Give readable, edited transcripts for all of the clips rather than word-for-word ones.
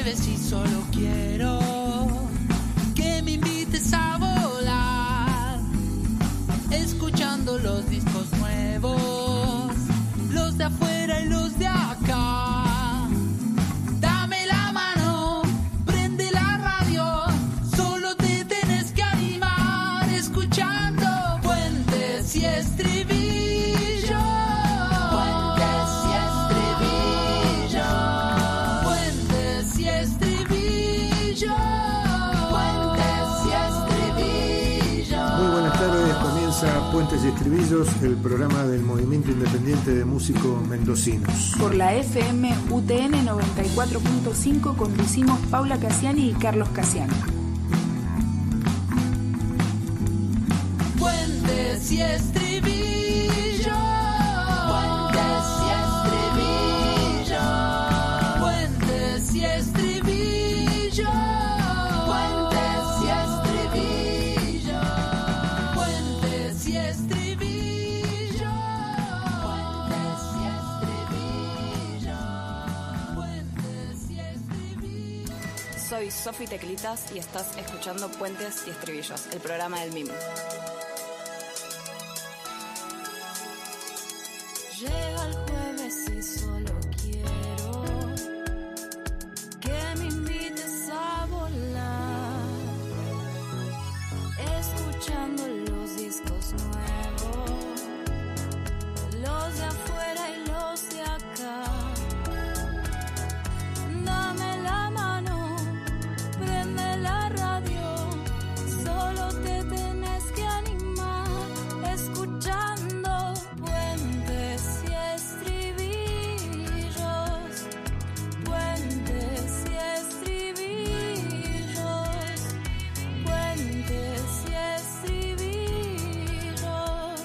mueves y solo quiero que me invites a volar, escuchando los discos nuevos, los de afuera y los de acá. Dame la mano, prende la radio, solo te tenés que animar, escuchando Puentes y Estribillos. Puentes y Estribillos, el programa del Movimiento Independiente de Músicos Mendocinos. Por la FM UTN 94.5 conducimos Paula Cassiani y Carlos Cassiani. Puentes y Estribillos. Puentes y Estribillos. Puentes y Estribillos. Soy Sofi Teclitas y estás escuchando Puentes y Estribillos, el programa del MIM. Llega el jueves y solo quiero que me invites a volar, escuchando los discos nuevos, los de afuera y los de acá. Dame la mano, prende la radio, solo te tenés que animar, escuchando Puentes y Estribillos, Puentes y Estribillos, Puentes y Estribillos,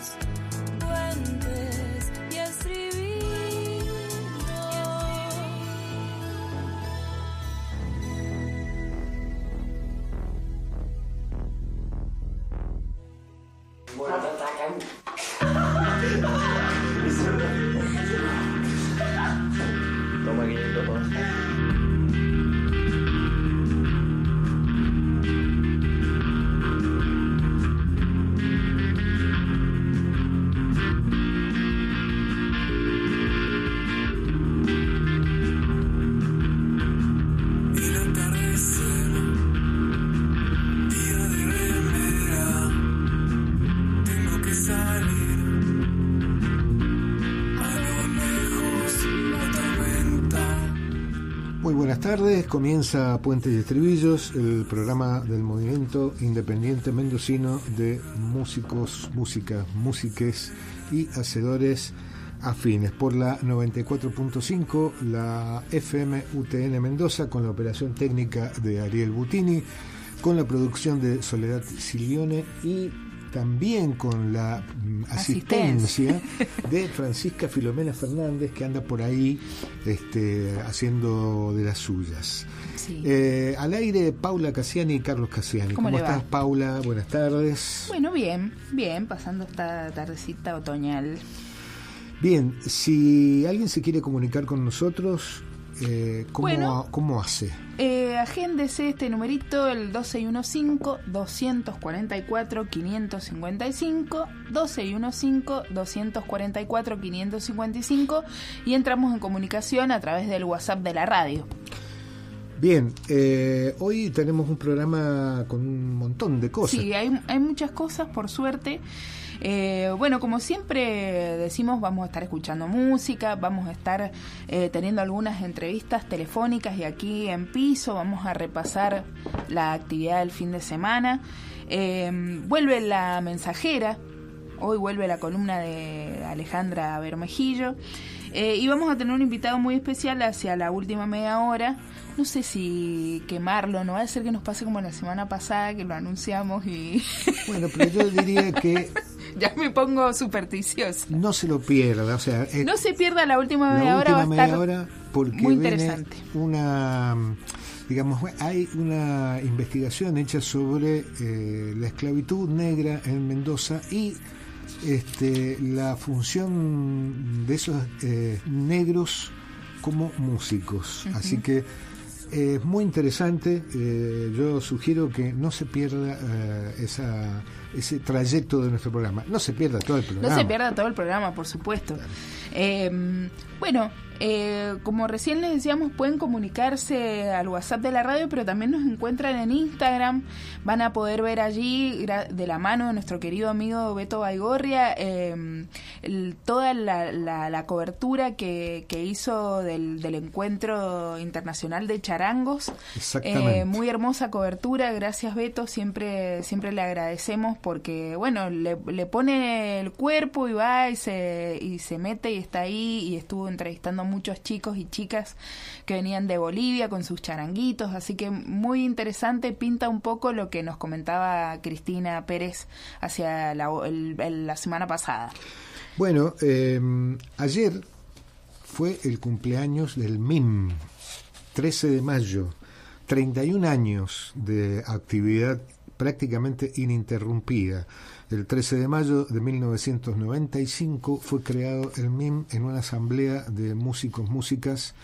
Puentes y Estribillos. Toma 500 más. Buenas tardes, comienza Puentes y Estribillos, el programa del Movimiento Independiente Mendocino de músicos, músiques y hacedores afines, por la 94.5, la FM UTN Mendoza, con la operación técnica de Ariel Butini, con la producción de Soledad Silione y también con la asistencia de Francisca Filomena Fernández, que anda por ahí haciendo de las suyas. Sí. Al aire, Paula Cassiani y Carlos Cassiani. ¿Cómo estás, va? Paula? Buenas tardes. Bueno, bien, pasando esta tardecita otoñal. Bien, si alguien se quiere comunicar con nosotros, ¿cómo hace? Agéndese este numerito, el 2615-244-555, 2615-244-555, y entramos en comunicación a través del WhatsApp de la radio. Bien, hoy tenemos un programa con un montón de cosas. Sí, hay muchas cosas, por suerte. Bueno, como siempre decimos, vamos a estar escuchando música, vamos a estar teniendo algunas entrevistas telefónicas y aquí en piso vamos a repasar la actividad del fin de semana. Vuelve La Mensajera, hoy vuelve la columna de Alejandra Bermejillo, y vamos a tener un invitado muy especial hacia la última media hora. No sé si quemarlo, no va a ser que nos pase como la semana pasada, que lo anunciamos y... Bueno, pero yo diría que... Ya me pongo supersticiosa. No se lo pierda, o sea... no se pierda la última media hora, va a estar porque muy interesante. Hay una investigación hecha sobre la esclavitud negra en Mendoza y la función de esos negros como músicos. Uh-huh. Así que Es muy interesante. Yo sugiero que no se pierda ese trayecto de nuestro programa. No se pierda todo el programa. No se pierda todo el programa, por supuesto. Bueno, como recién les decíamos, pueden comunicarse al WhatsApp de la radio, pero también nos encuentran en Instagram. Van a poder ver allí, de la mano de nuestro querido amigo Beto Baigorria, toda la cobertura que hizo del Encuentro Internacional de Charangos. Exactamente. Muy hermosa cobertura, gracias Beto, siempre le agradecemos porque, bueno, le pone el cuerpo y va y se mete y está ahí, y estuvo entrevistando a muchos chicos y chicas que venían de Bolivia con sus charanguitos, así que muy interesante, pinta un poco lo que nos comentaba Cristina Pérez hacia la semana pasada. Bueno, ayer fue el cumpleaños del MIM, 13 de mayo, 31 años de actividad prácticamente ininterrumpida. El 13 de mayo de 1995 fue creado el MIM en una asamblea de músicas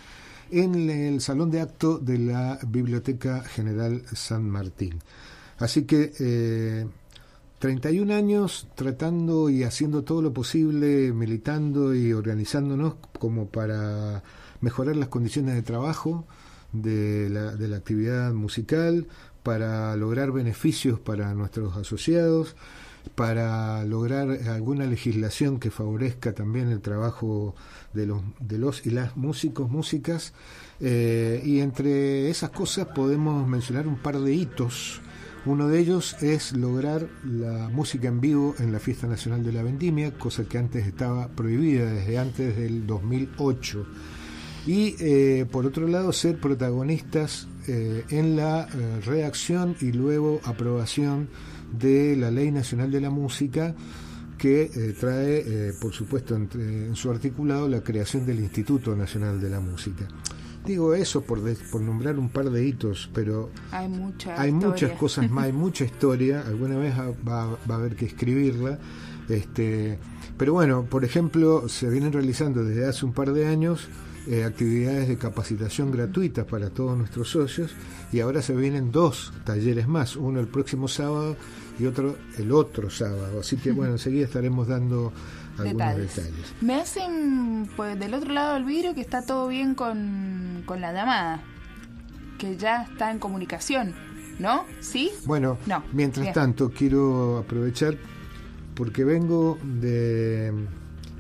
en el salón de acto de la Biblioteca General San Martín. Así que 31 años tratando y haciendo todo lo posible, militando y organizándonos como para mejorar las condiciones de trabajo de la actividad musical, para lograr beneficios para nuestros asociados, para lograr alguna legislación que favorezca también el trabajo de los y las músicas, y entre esas cosas podemos mencionar un par de hitos. Uno de ellos es lograr la música en vivo en la Fiesta Nacional de la Vendimia, cosa que antes estaba prohibida desde antes del 2008. Y por otro lado, ser protagonistas en la redacción y luego aprobación de la Ley Nacional de la Música, que trae, por supuesto, en su articulado la creación del Instituto Nacional de la Música. Digo eso por nombrar un par de hitos, pero hay muchas cosas más, hay mucha historia, alguna vez va a haber que escribirla. Pero bueno, por ejemplo, se vienen realizando desde hace un par de años actividades de capacitación gratuitas para todos nuestros socios, y ahora se vienen 2 talleres más, uno el próximo sábado y otro el otro sábado, así que bueno, enseguida estaremos dando algunos detalles. Me hacen pues del otro lado del vidrio que está todo bien con la llamada, que ya está en comunicación, ¿no? ¿Sí? Bueno, no. Mientras Bien. tanto quiero aprovechar porque vengo de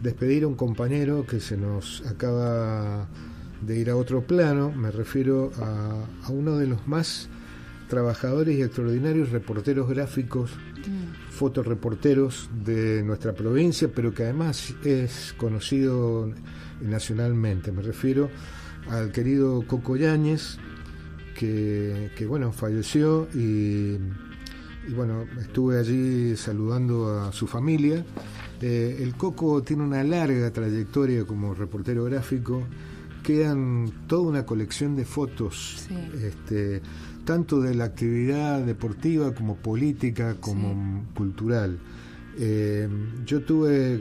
despedir a un compañero que se nos acaba de ir a otro plano. Me refiero a uno de los más trabajadores y extraordinarios reporteros gráficos, fotoreporteros de nuestra provincia, pero que además es conocido nacionalmente. Me refiero al querido Coco Yáñez, que bueno, falleció y bueno, estuve allí saludando a su familia. El Coco tiene una larga trayectoria como reportero gráfico. Quedan toda una colección de fotos, sí, tanto de la actividad deportiva como política, como cultural. Yo tuve,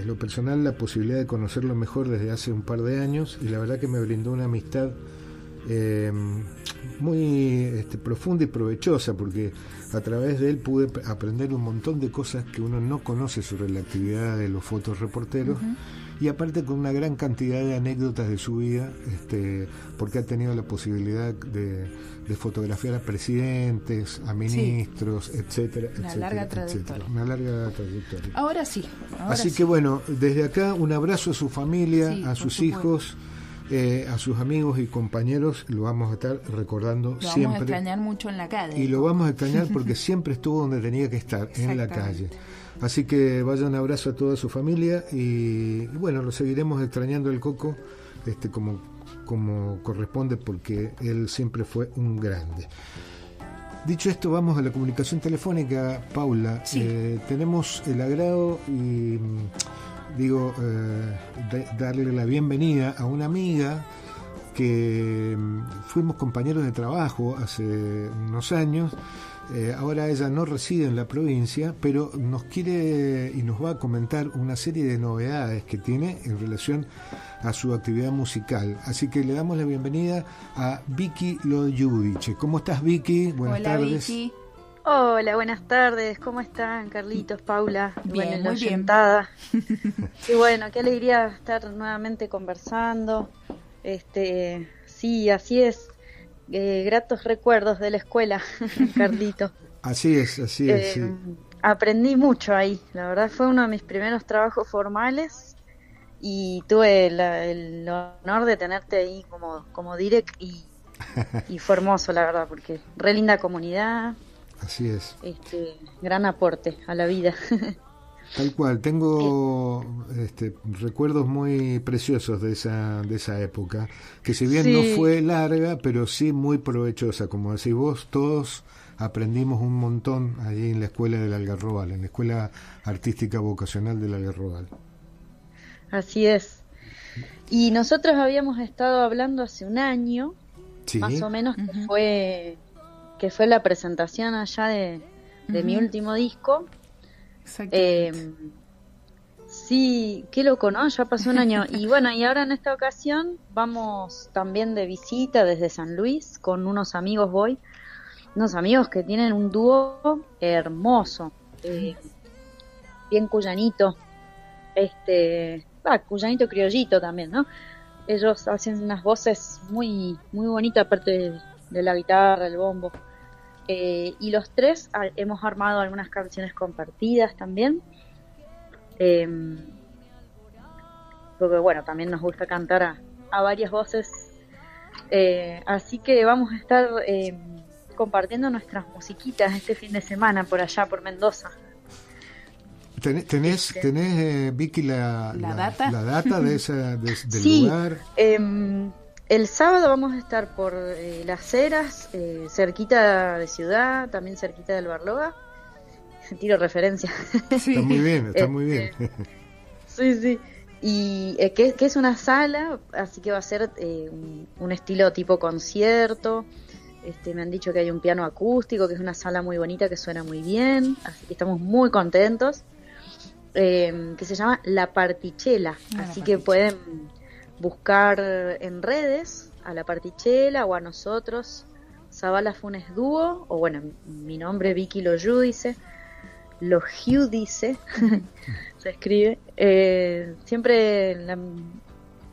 en lo personal, la posibilidad de conocerlo mejor desde hace un par de años, y la verdad que me brindó una amistad muy profunda y provechosa, porque a través de él pude aprender un montón de cosas que uno no conoce sobre la actividad de los fotoreporteros, y aparte con una gran cantidad de anécdotas de su vida, porque ha tenido la posibilidad de fotografiar a presidentes, a ministros, sí, etcétera, una larga trayectoria. Una larga trayectoria. Ahora sí. Así que bueno, desde acá un abrazo a su familia, sí, a sus hijos, a sus amigos y compañeros. Lo vamos a estar recordando siempre. Lo vamos a extrañar mucho en la calle. Y lo vamos a extrañar porque siempre estuvo donde tenía que estar, en la calle. Así que vaya un abrazo a toda su familia y bueno, lo seguiremos extrañando el Coco, como corresponde, porque él siempre fue un grande. Dicho esto, vamos a la comunicación telefónica, Paula. Sí. Tenemos el agrado y darle la bienvenida a una amiga que fuimos compañeros de trabajo hace unos años. Ahora ella no reside en la provincia, pero nos quiere y nos va a comentar una serie de novedades que tiene en relación a su actividad musical. Así que le damos la bienvenida a Vicky Lo Giudice. ¿Cómo estás, Vicky? Buenas tardes. Vicky. Hola, buenas tardes. ¿Cómo están, Carlitos, Paula? Bien, la muy bien. oyentada. Y bueno, qué alegría estar nuevamente conversando. Sí, así es. Gratos recuerdos de la escuela, Carlito. Así es, sí. Aprendí mucho ahí. La verdad fue uno de mis primeros trabajos formales y tuve el honor de tenerte ahí como direct y fue hermoso, la verdad, porque re linda comunidad. Así es. Gran aporte a la vida. Tal cual, tengo recuerdos muy preciosos de esa época, que si bien no fue larga, pero sí muy provechosa, como decís vos, todos aprendimos un montón allí en la escuela del Algarrobal, en la Escuela Artística Vocacional del Algarrobal. Así es. Y nosotros habíamos estado hablando hace un año, ¿sí? Más o menos, que fue la presentación allá de mi último disco. Sí, qué loco, ¿no? Ya pasó un año. Y bueno, y ahora en esta ocasión vamos también de visita desde San Luis con unos amigos unos amigos que tienen un dúo hermoso, bien cuyanito, cuyanito criollito también, ¿no? Ellos hacen unas voces muy, muy bonitas, aparte de la guitarra, el bombo. Y los tres hemos armado algunas canciones compartidas también, porque bueno, también nos gusta cantar a varias voces, así que vamos a estar compartiendo nuestras musiquitas este fin de semana por allá, por Mendoza. ¿Tenés Vicky, la data del sí, lugar? El sábado vamos a estar por Las Heras, cerquita de Ciudad, también cerquita del Barloga. Tiro referencia. Sí. Está muy bien. Sí. Y que es una sala, así que va a ser un estilo tipo concierto. Me han dicho que hay un piano acústico, que es una sala muy bonita, que suena muy bien, así que estamos muy contentos. Que se llama La Partichela, así que pueden buscar en redes a La Partichela o a nosotros, Zabala Funes Dúo, o bueno, mi nombre Vicky Lo Giudice, se escribe. Siempre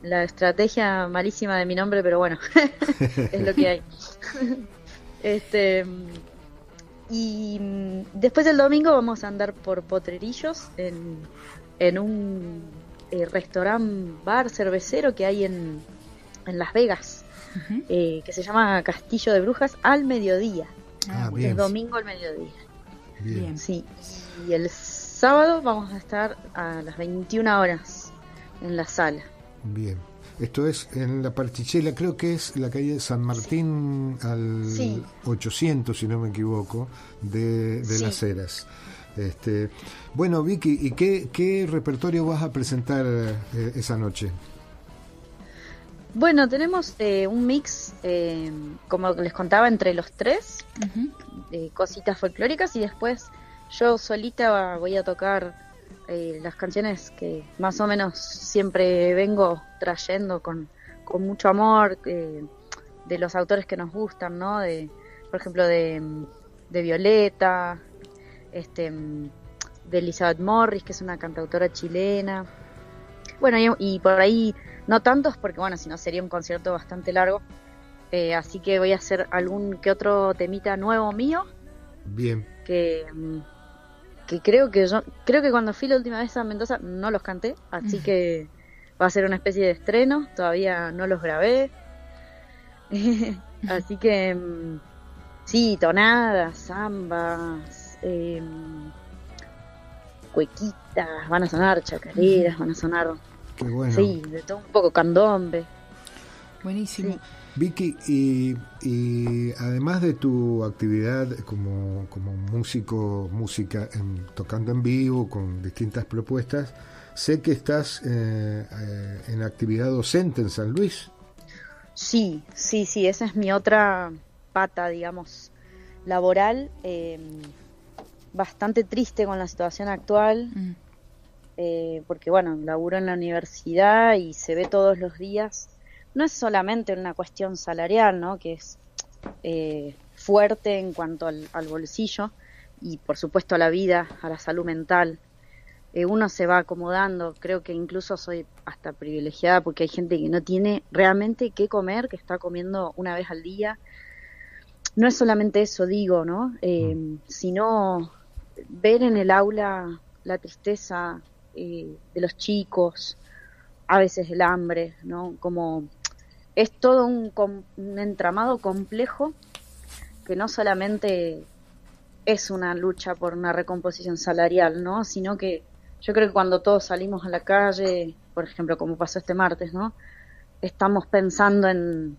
la estrategia malísima de mi nombre, pero bueno, es lo que hay. Y después del domingo vamos a andar por Potrerillos en un restaurante bar cervecero que hay en Las Vegas, que se llama Castillo de Brujas, al mediodía. Bien. El domingo al mediodía. Bien. Sí. Y el sábado vamos a estar a las 21 horas en la sala. Bien. Esto es en La Partichela, creo que es la calle de San Martín al 800, si no me equivoco, de Las Heras. Bueno, Vicky, ¿y qué repertorio vas a presentar esa noche? Bueno, tenemos un mix, como les contaba, entre los tres, cositas folclóricas, y después yo solita voy a tocar las canciones que más o menos siempre vengo trayendo con mucho amor, de los autores que nos gustan, ¿no? Por ejemplo, de Violeta, de Elizabeth Morris, que es una cantautora chilena. Bueno, y por ahí no tantos, porque bueno, si no sería un concierto bastante largo. Así que voy a hacer algún que otro temita nuevo mío. Bien. Que creo que cuando fui la última vez a Mendoza no los canté, así que va a ser una especie de estreno. Todavía no los grabé. Así que sí, tonadas, zambas, cuequitas, van a sonar chacareras, van a sonar. Qué bueno. Sí, de todo un poco, candombe. Buenísimo. Sí. Vicky, y además de tu actividad como música tocando en vivo con distintas propuestas, sé que estás en actividad docente en San Luis. Sí, esa es mi otra pata, digamos. laboral bastante triste con la situación actual, porque bueno, laburo en la universidad y se ve todos los días. No es solamente una cuestión salarial, ¿no? Que es fuerte en cuanto al bolsillo y por supuesto a la vida, a la salud mental. Uno se va acomodando, creo que incluso soy hasta privilegiada porque hay gente que no tiene realmente qué comer, que está comiendo una vez al día. No es solamente eso, digo, ¿no? Sino ver en el aula la tristeza de los chicos, a veces el hambre, ¿no? Como es todo un entramado complejo que no solamente es una lucha por una recomposición salarial, ¿no? Sino que yo creo que cuando todos salimos a la calle, por ejemplo, como pasó este martes, ¿no? Estamos pensando en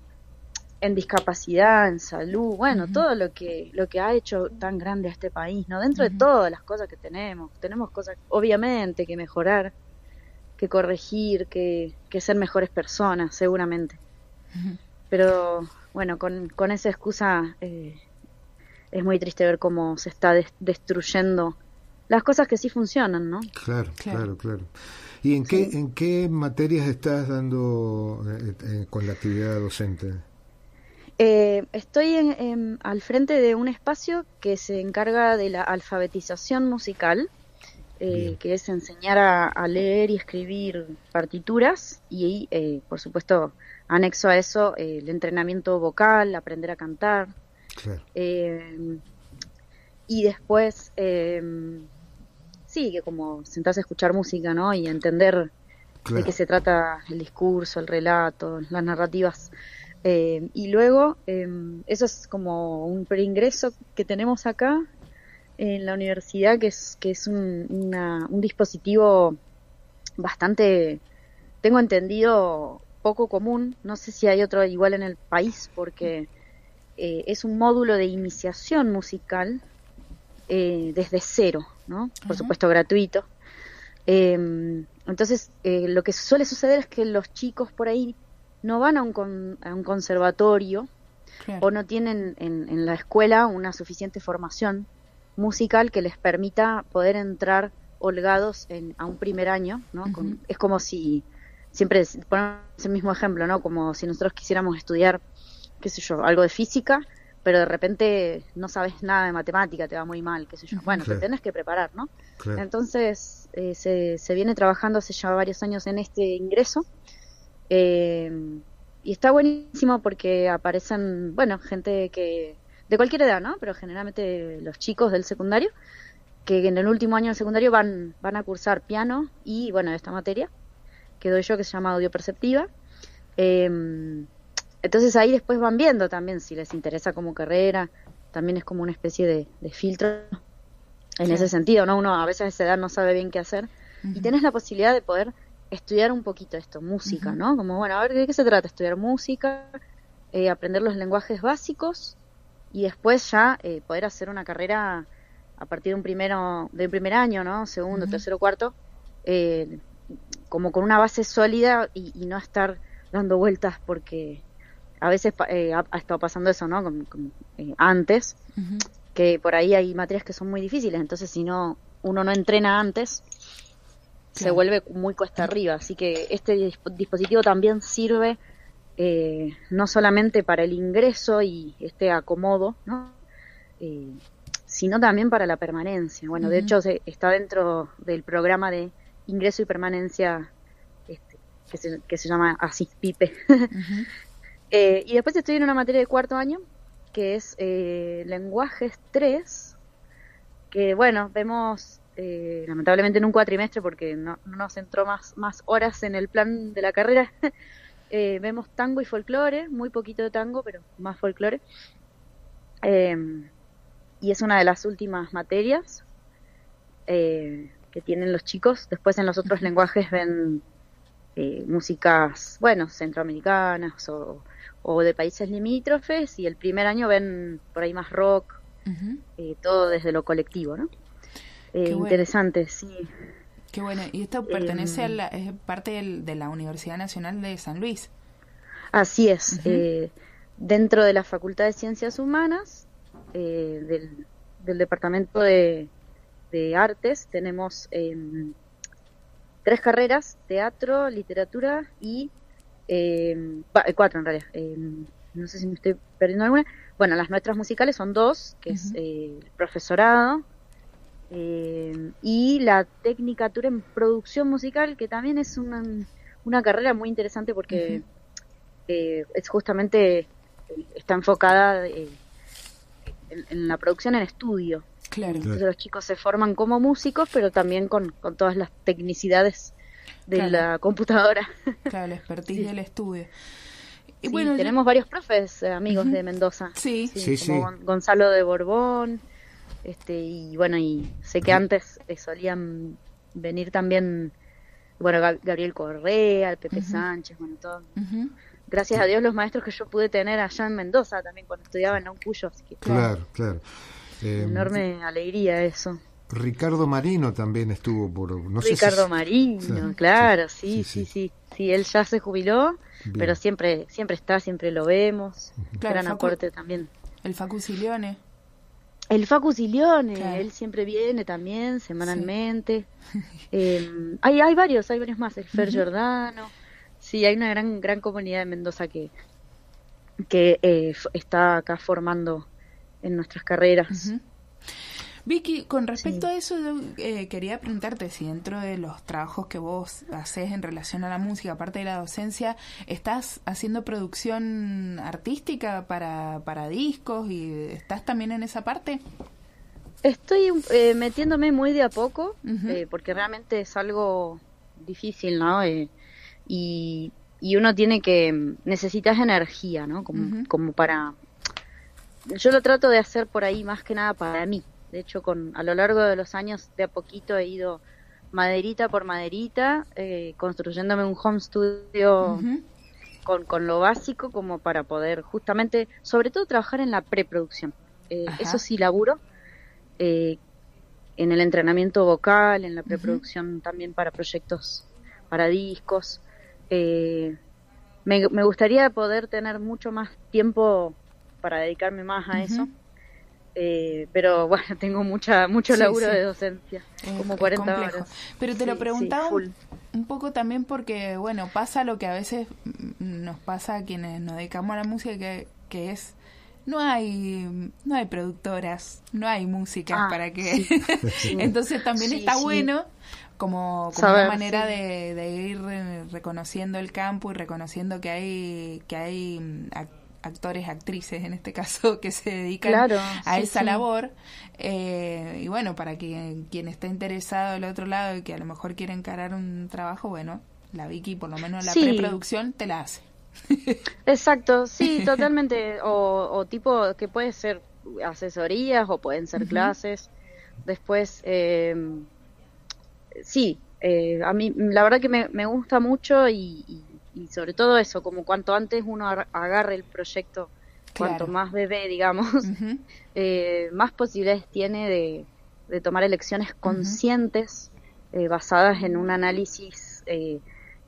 discapacidad, en salud, bueno, todo lo que ha hecho tan grande a este país, ¿no? Dentro de todas las cosas que tenemos cosas obviamente que mejorar, que corregir, que ser mejores personas, seguramente. Pero bueno, con esa excusa es muy triste ver cómo se está destruyendo las cosas que sí funcionan, ¿no? Claro. ¿Y en qué materias estás dando con la actividad docente? Estoy al frente de un espacio que se encarga de la alfabetización musical, que es enseñar a leer y escribir partituras y, por supuesto, anexo a eso el entrenamiento vocal, aprender a cantar. Claro. Y después, sí, que como sentarse a escuchar música, ¿no? Y entender de qué se trata el discurso, el relato, las narrativas. Y luego, eso es como un preingreso que tenemos acá en la universidad, que es un dispositivo bastante, tengo entendido, poco común. No sé si hay otro igual en el país, porque es un módulo de iniciación musical desde cero, ¿no? Por supuesto gratuito. Entonces, lo que suele suceder es que los chicos por ahí no van a un conservatorio, o no tienen en la escuela una suficiente formación musical que les permita poder entrar holgados a un primer año, ¿no? Es como si, siempre ponemos el mismo ejemplo, ¿no? Como si nosotros quisiéramos estudiar, qué sé yo, algo de física, pero de repente no sabes nada de matemática, te va muy mal, qué sé yo. Bueno, te tenés que preparar, ¿no? Entonces, se viene trabajando hace ya varios años en este ingreso, y está buenísimo porque aparecen, bueno, gente que de cualquier edad, ¿no? Pero generalmente los chicos del secundario, que en el último año del secundario van a cursar piano y, bueno, esta materia que doy yo, que se llama audio perceptiva. Entonces ahí después van viendo también si les interesa como carrera, también es como una especie de filtro en ese sentido, ¿no? Uno a veces a esa edad no sabe bien qué hacer, y tenés la posibilidad de poder estudiar un poquito esto, música, ¿no? Como, bueno, a ver, ¿de qué se trata? Estudiar música, aprender los lenguajes básicos, y después ya poder hacer una carrera a partir de un primer año, ¿no? Segundo, tercero, cuarto, como con una base sólida y no estar dando vueltas, porque a veces ha estado pasando eso, ¿no? Como antes, que por ahí hay materias que son muy difíciles, entonces si no uno no entrena antes, se vuelve muy cuesta arriba. Así que este dispositivo también sirve no solamente para el ingreso y este acomodo, ¿no? Sino también para la permanencia. Bueno, de hecho está dentro del programa de ingreso y permanencia que se llama así, PIPE. Y después estoy en una materia de cuarto año que es lenguajes 3, que bueno, vemos lamentablemente en un cuatrimestre porque no nos entró más horas en el plan de la carrera. Vemos tango y folclore, muy poquito de tango, pero más folclore. Y es una de las últimas materias que tienen los chicos. Después en los otros lenguajes ven músicas, bueno, centroamericanas o de países limítrofes, y el primer año ven por ahí más rock, todo desde lo colectivo, ¿no? Interesante, sí. Qué bueno. Y esto pertenece es parte de la Universidad Nacional de San Luis. Así es. Dentro de la Facultad de Ciencias Humanas del departamento de artes tenemos 3 carreras: teatro, literatura y 4 en realidad. No sé si me estoy perdiendo alguna. Bueno, las nuestras musicales son 2, que es el profesorado y la tecnicatura en producción musical, que también es una carrera muy interesante porque es justamente está enfocada en la producción en estudio. Claro. Entonces los chicos se forman como músicos, pero también con todas las tecnicidades de la computadora. Claro, la expertise del estudio. Y Sí, bueno, tenemos varios profes amigos de Mendoza. Sí. Como Gonzalo de Borbón, y bueno, y sé que antes solían venir también, bueno, Gabriel Correa, el Pepe Sánchez, bueno, todo. Gracias a Dios los maestros que yo pude tener allá en Mendoza también cuando estudiaba en Cuyo, así que Claro. enorme alegría eso. Ricardo Marino también estuvo no sé Ricardo si... Marino, claro, sí, él ya se jubiló, Bien. pero siempre está, siempre lo vemos. Claro, Gran aporte también. El Facu Silione. El Facu Silione, Claro. él siempre viene también, semanalmente. Hay varios más, el Fer Giordano. Sí, hay una gran comunidad en Mendoza que está acá formando en nuestras carreras. Vicky, con respecto a eso, yo quería preguntarte si dentro de los trabajos que vos haces en relación a la música, aparte de la docencia, ¿estás haciendo producción artística para discos y estás también en esa parte? Estoy metiéndome muy de a poco, porque realmente es algo difícil, ¿no? Y uno necesitas energía, ¿no? Como para... Yo lo trato de hacer por ahí más que nada para mí. De hecho, a lo largo de los años, de a poquito he ido maderita por maderita, construyéndome un home studio con lo básico como para poder justamente, sobre todo, trabajar en la preproducción. Eso sí laburo, en el entrenamiento vocal, en la preproducción también para proyectos, para discos. Me gustaría poder tener mucho más tiempo para dedicarme más a eso. Pero bueno, tengo mucho laburo de docencia, como 40 horas. Pero te lo preguntaba un poco también porque, bueno, pasa lo que a veces nos pasa a quienes nos dedicamos a la música, que es, no hay productoras, no hay músicas para que... Entonces también está bueno como saber, una manera de ir reconociendo el campo y reconociendo que hay actores, actrices en este caso, que se dedican a esa labor, y bueno, para que quien está interesado del otro lado y que a lo mejor quiere encarar un trabajo, bueno, la Vicky por lo menos la preproducción te la hace. Exacto, sí, totalmente, o tipo que puede ser asesorías o pueden ser clases. Después a mí la verdad que me gusta mucho y sobre todo eso, como cuanto antes uno agarre el proyecto, cuanto más bebé, digamos, más posibilidades tiene de tomar elecciones conscientes, basadas en un análisis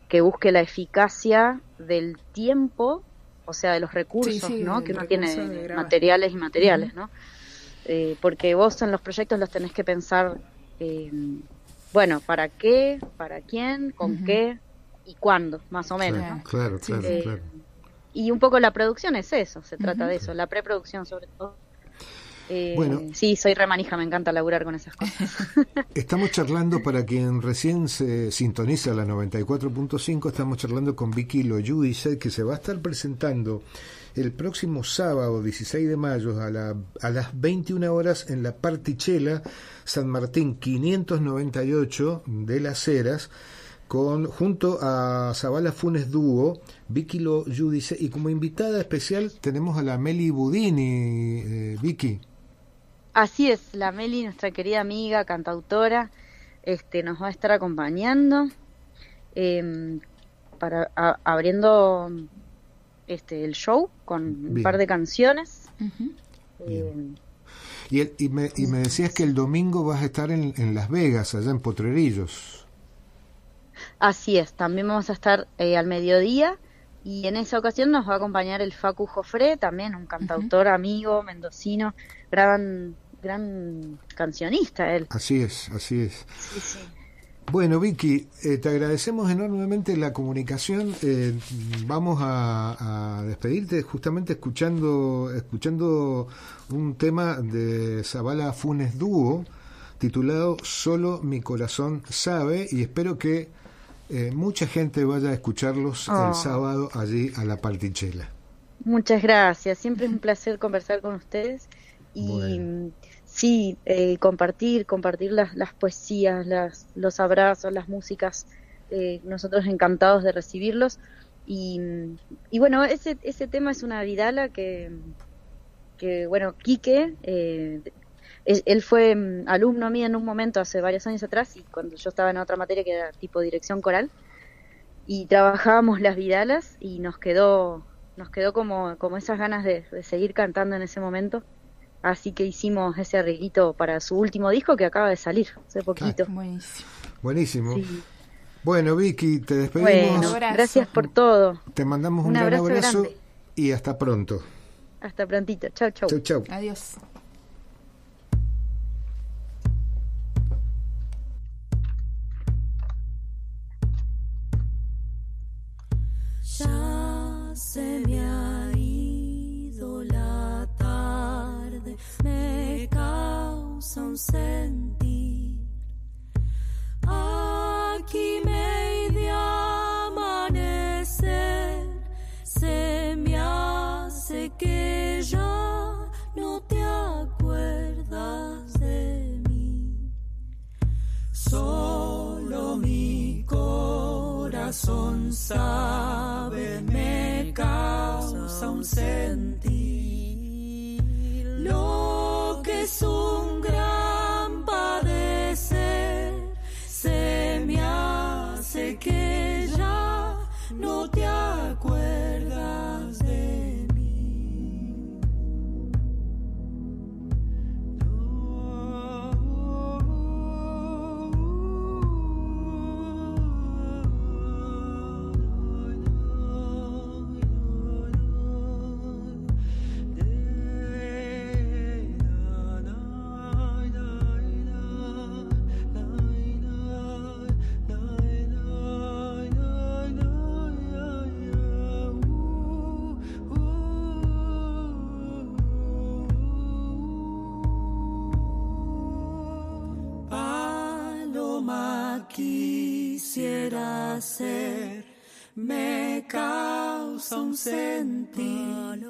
que busque la eficacia del tiempo, o sea, de los recursos, ¿no? Que uno tiene, materiales y materiales, ¿no? Porque vos en los proyectos los tenés que pensar, bueno, ¿para qué? ¿Para quién? ¿Con qué? ¿Y cuándo? Más o menos, ¿no? Claro. Y un poco la producción es eso, se trata de eso, la preproducción sobre todo. Bueno, sí, soy remanija, me encanta laburar con esas cosas. Estamos charlando, para quien recién se sintoniza la 94.5, estamos charlando con Vicky Lojudice, que se va a estar presentando el próximo sábado 16 de mayo a las 21 horas en la Particella San Martín 598 de Las Heras, junto a Zabala Funes Dúo, Vicky Lojudice, y como invitada especial tenemos a la Meli Budini, Vicky. Así es, la Meli, nuestra querida amiga, cantautora, nos va a estar acompañando abriendo el show con un par de canciones. Y me decías que el domingo vas a estar en Las Vegas, allá en Potrerillos. Así es, también vamos a estar al mediodía Y en esa ocasión nos va a acompañar el Facu Jofré, también un cantautor amigo, mendocino, gran cancionista él. Así es, así es. Sí, sí. Bueno, Vicky, te agradecemos enormemente la comunicación. Vamos a despedirte justamente escuchando un tema de Zabala Funes Dúo titulado Solo mi corazón sabe, y espero que mucha gente vaya a escucharlos el sábado allí a la Partichela. Muchas gracias, siempre es un placer conversar con ustedes y bueno. Sí, compartir las poesías, los abrazos, las músicas, nosotros encantados de recibirlos y bueno, ese tema es una vidala que bueno, Quique, él fue alumno mío en un momento hace varios años atrás, y cuando yo estaba en otra materia que era tipo dirección coral, y trabajábamos las vidalas y nos quedó como esas ganas de seguir cantando en ese momento. Así que hicimos ese arreglito para su último disco que acaba de salir hace poquito. Buenísimo. Sí. Bueno, Vicky, te despedimos. Bueno, gracias por todo. Te mandamos un gran abrazo y hasta pronto. Hasta prontito. Chau, chau. Chau, chau. Adiós. Ya se me ha ido la tarde, me causa un sentir. Aquí medio amanecer, se me hace que ya no te acuerdas de mí. Solo mi corazón sabe, me causa un sentir, lo que es un gran padecer, se me hace que ya no te acuerdas de mí. Quisiera ser, me causa un sentir.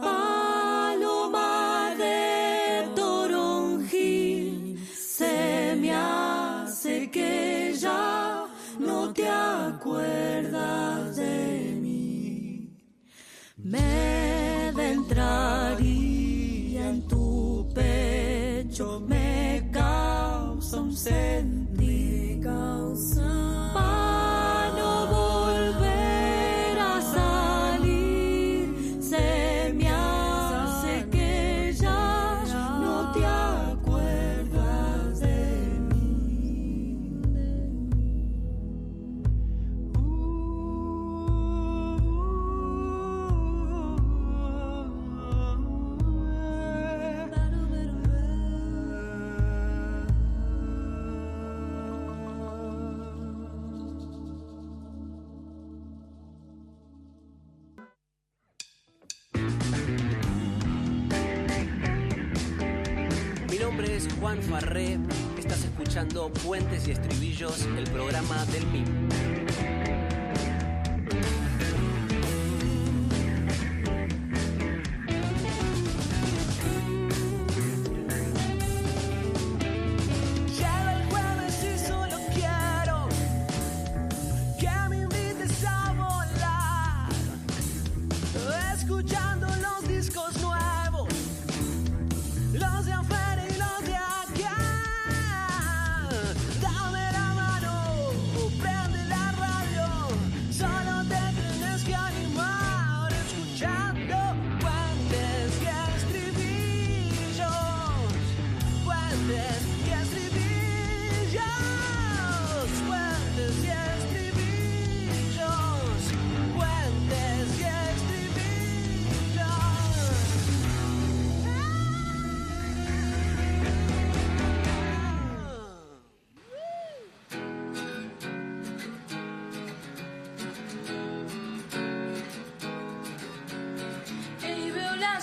Paloma de toronjil, se me hace que ya no te acuerdas de mí. Me adentraría en tu pecho, me causa un sentir. Para no volver a salir, se me hace que ya no te acuerdas de mí. Juan Farré, estás escuchando Puentes y Estribillos, el programa del MIM. Puentes y estribillos,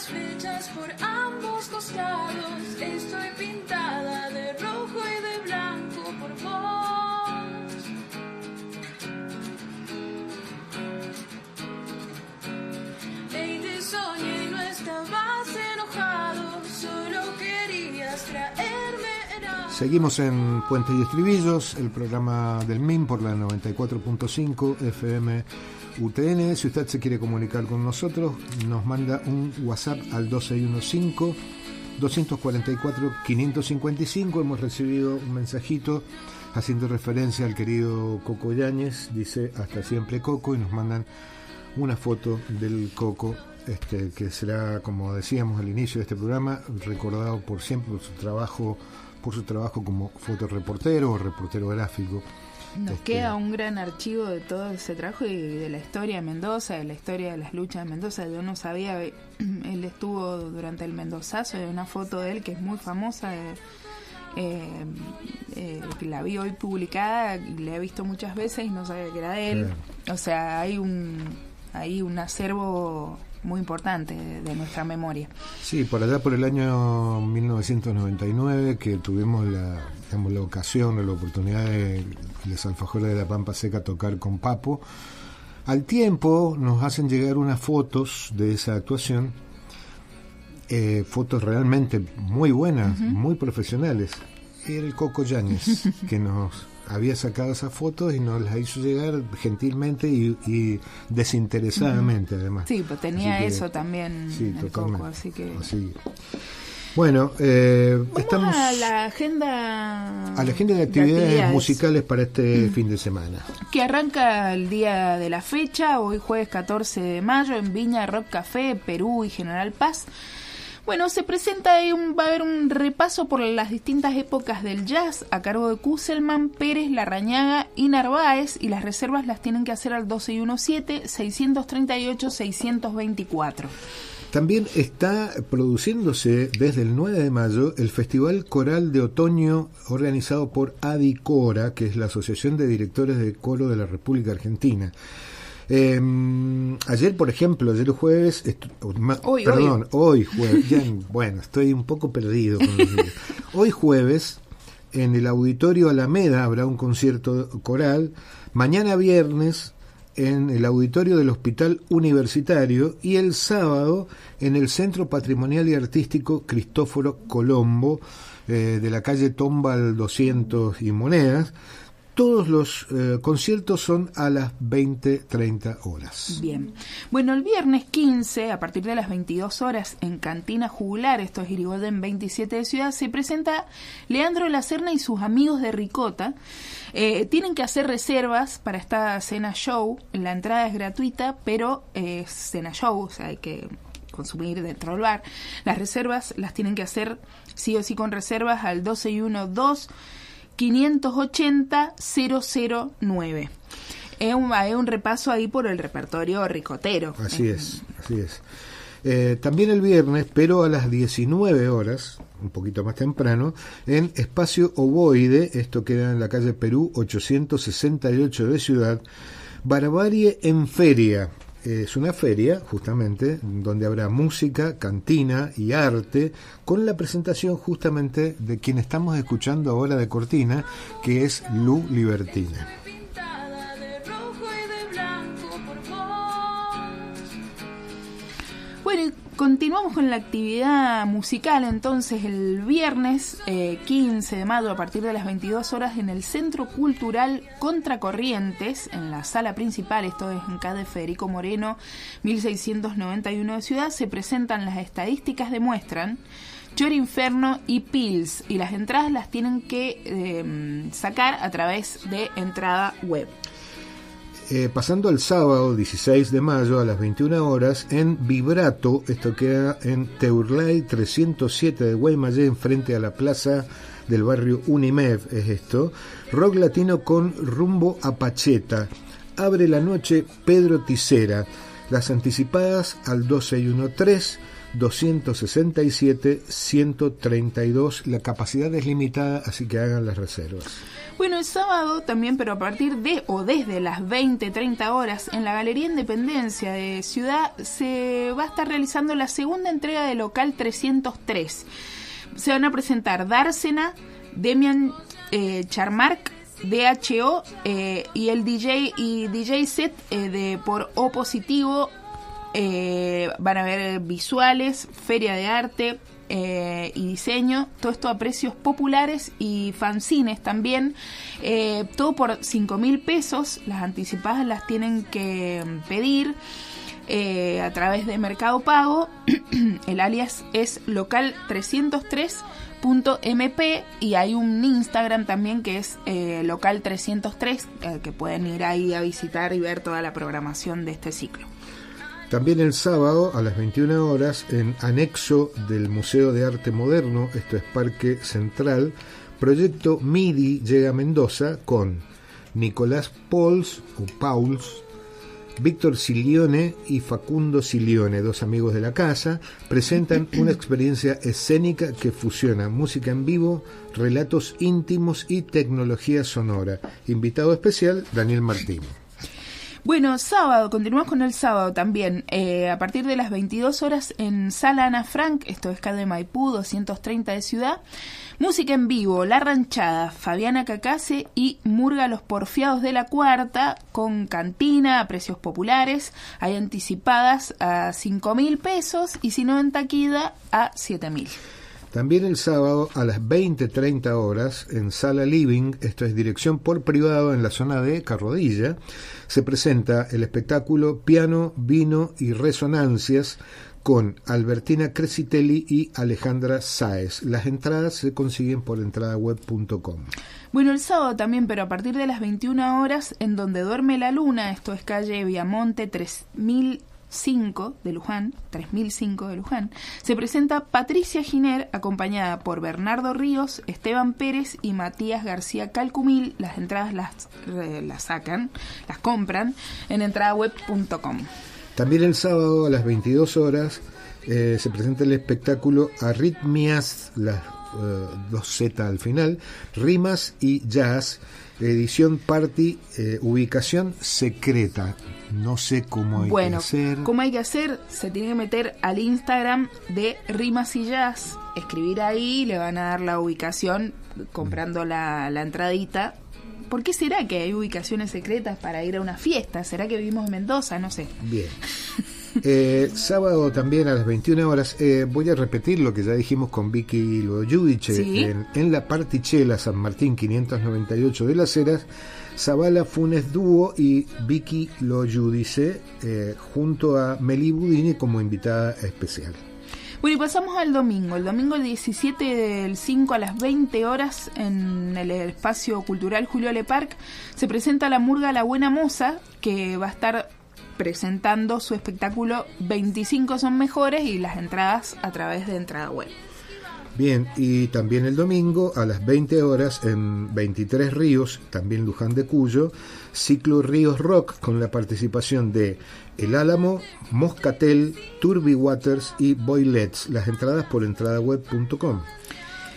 las flechas por ambos costados. Estoy pintada de rojo y de blanco por vos. Ey, te soñé y no estabas enojado, solo querías traerme helado. Seguimos en Puentes y Estribillos, el programa del MIM por la 94.5 FM UTN. Si usted se quiere comunicar con nosotros, nos manda un WhatsApp al 2615-244-555. Hemos recibido un mensajito haciendo referencia al querido Coco Yáñez. Dice, hasta siempre Coco, y nos mandan una foto del Coco, que será, como decíamos al inicio de este programa, recordado por siempre por su trabajo como fotoreportero o reportero gráfico. Nos queda un gran archivo de todo ese trabajo y de la historia de Mendoza, de la historia de las luchas de Mendoza. Yo no sabía, él estuvo durante el Mendozazo, hay una foto de él que es muy famosa, que la vi hoy publicada, y la he visto muchas veces y no sabía que era de él. O sea, hay un acervo muy importante de nuestra memoria. Sí, por allá por el año 1999 que tuvimos la ocasión o la oportunidad de los Alfajores de la Pampa Seca tocar con Papo. Al tiempo nos hacen llegar unas fotos de esa actuación, fotos realmente muy buenas, muy profesionales. Era el Coco Yáñez que nos había sacado esas fotos y nos las hizo llegar gentilmente y desinteresadamente, además. Sí, pues tenía eso también, sí, el totalmente. Coco, así que... Así. Bueno, estamos a la agenda de actividades musicales para este fin de semana, que arranca el día de la fecha, hoy jueves 14 de mayo en Viña Rock Café, Perú y General Paz. Bueno, se presenta va a haber un repaso por las distintas épocas del jazz a cargo de Kusselman, Pérez, Larrañaga y Narváez, y las reservas las tienen que hacer al 1217-638-624. También está produciéndose desde el 9 de mayo el Festival Coral de Otoño organizado por ADICORA, que es la Asociación de Directores de Coro de la República Argentina. Ayer, por ejemplo, jueves, hoy jueves, ya, bueno, estoy un poco perdido con los días. Hoy jueves, en el Auditorio Alameda habrá un concierto coral. Mañana viernes, en el Auditorio del Hospital Universitario, y el sábado en el Centro Patrimonial y Artístico Cristóforo Colombo, de la calle Tombal 200 y Monedas. Todos los conciertos son a las 20:30 horas. Bien. Bueno, el viernes 15, a partir de las 22 horas, en Cantina Jugular, esto es Irigoyen 27 de Ciudad, se presenta Leandro Lacerna y sus amigos de Ricota. Tienen que hacer reservas para esta cena show. La entrada es gratuita, pero es cena show, o sea, hay que consumir dentro del bar. Las reservas las tienen que hacer sí o sí con reservas al 1212-580-009. Es un repaso ahí por el repertorio ricotero. Así es. También el viernes, pero a las 19 horas, un poquito más temprano, en Espacio Ovoide, esto queda en la calle Perú 868 de Ciudad, Barbarie en Feria. Es una feria, justamente, donde habrá música, cantina y arte, con la presentación justamente de quien estamos escuchando ahora de cortina, que es Lu Libertina. Bueno, y continuamos con la actividad musical entonces el viernes 15 de mayo a partir de las 22 horas en el Centro Cultural Contracorrientes, en la sala principal, esto es en calle Federico Moreno 1691 de Ciudad. Se presentan las estadísticas, demuestran Chori Inferno y Pills, y las entradas las tienen que sacar a través de entrada web. Pasando al sábado 16 de mayo a las 21 horas en Vibrato, esto queda en Teurlay 307 de Guaymallén, frente a la plaza del barrio Unimev, es esto, rock latino con rumbo a Pacheta. Abre la noche Pedro Tisera. Las anticipadas al 267-132. La capacidad es limitada, así que hagan las reservas. Bueno, el sábado también, pero a partir de o desde las 20-30 horas, en la Galería Independencia de Ciudad se va a estar realizando la segunda entrega de Local 303. Se van a presentar Dársena, Demian Charmark, DHO y el DJ set de por O Positivo. Van a haber visuales, feria de arte y diseño, todo esto a precios populares y fanzines también, todo por 5.000 pesos. Las anticipadas las tienen que pedir a través de Mercado Pago. El alias es local 303.mp y hay un Instagram también que es local 303, que pueden ir ahí a visitar y ver toda la programación de este ciclo. También el sábado a las 21 horas en anexo del Museo de Arte Moderno, esto es Parque Central, Proyecto MIDI llega a Mendoza con Nicolás Pauls, Víctor Silione y Facundo Silione, dos amigos de la casa, presentan una experiencia escénica que fusiona música en vivo, relatos íntimos y tecnología sonora. Invitado especial, Daniel Martín. Bueno, sábado, continuamos con el sábado también, a partir de las 22 horas en Sala Ana Frank, esto es calle Maipú 230 de Ciudad, música en vivo, La Ranchada, Fabiana Cacase y Murga Los Porfiados de la Cuarta, con cantina a precios populares, hay anticipadas a 5.000 pesos y si no en taquilla a 7.000. También el sábado a las 20:30 horas en Sala Living, esto es dirección por privado en la zona de Carrodilla, se presenta el espectáculo Piano, Vino y Resonancias con Albertina Crescitelli y Alejandra Sáez. Las entradas se consiguen por entradaweb.com. Bueno, el sábado también, pero a partir de las 21 horas en Donde Duerme la Luna, esto es calle Viamonte 3005 de Luján, se presenta Patricia Giner, acompañada por Bernardo Ríos, Esteban Pérez y Matías García Calcumil. Las entradas las compran en entradaweb.com. También el sábado a las 22 horas se presenta el espectáculo Arritmias, las 2Z al final, Rimas y Jazz, edición party, ubicación secreta. No sé cómo hay que hacer. ¿Cómo hay que hacer? Se tiene que meter al Instagram de Rimas y Jazz, escribir ahí, le van a dar la ubicación comprando la entradita. ¿Por qué será que hay ubicaciones secretas para ir a una fiesta? ¿Será que vivimos en Mendoza? No sé. Bien. Sábado también a las 21 horas, voy a repetir lo que ya dijimos con Vicky Lo Giudice, ¿sí? En la Partichela San Martín 598 de Las Heras, Zavala Funes Dúo y Vicky Lo Giudice junto a Meli Budini como invitada especial. Bueno, y pasamos al domingo. El domingo 17 del 5 a las 20 horas en el espacio cultural Julio Le Parc se presenta la Murga La Buena Moza, que va a estar presentando su espectáculo 25 son mejores y las entradas a través de Entrada Web. Bien, y también el domingo a las 20 horas en 23 Ríos, también Luján de Cuyo, ciclo Ríos Rock con la participación de El Álamo, Moscatel, Turbi Waters y Boylets. Las entradas por entradaweb.com.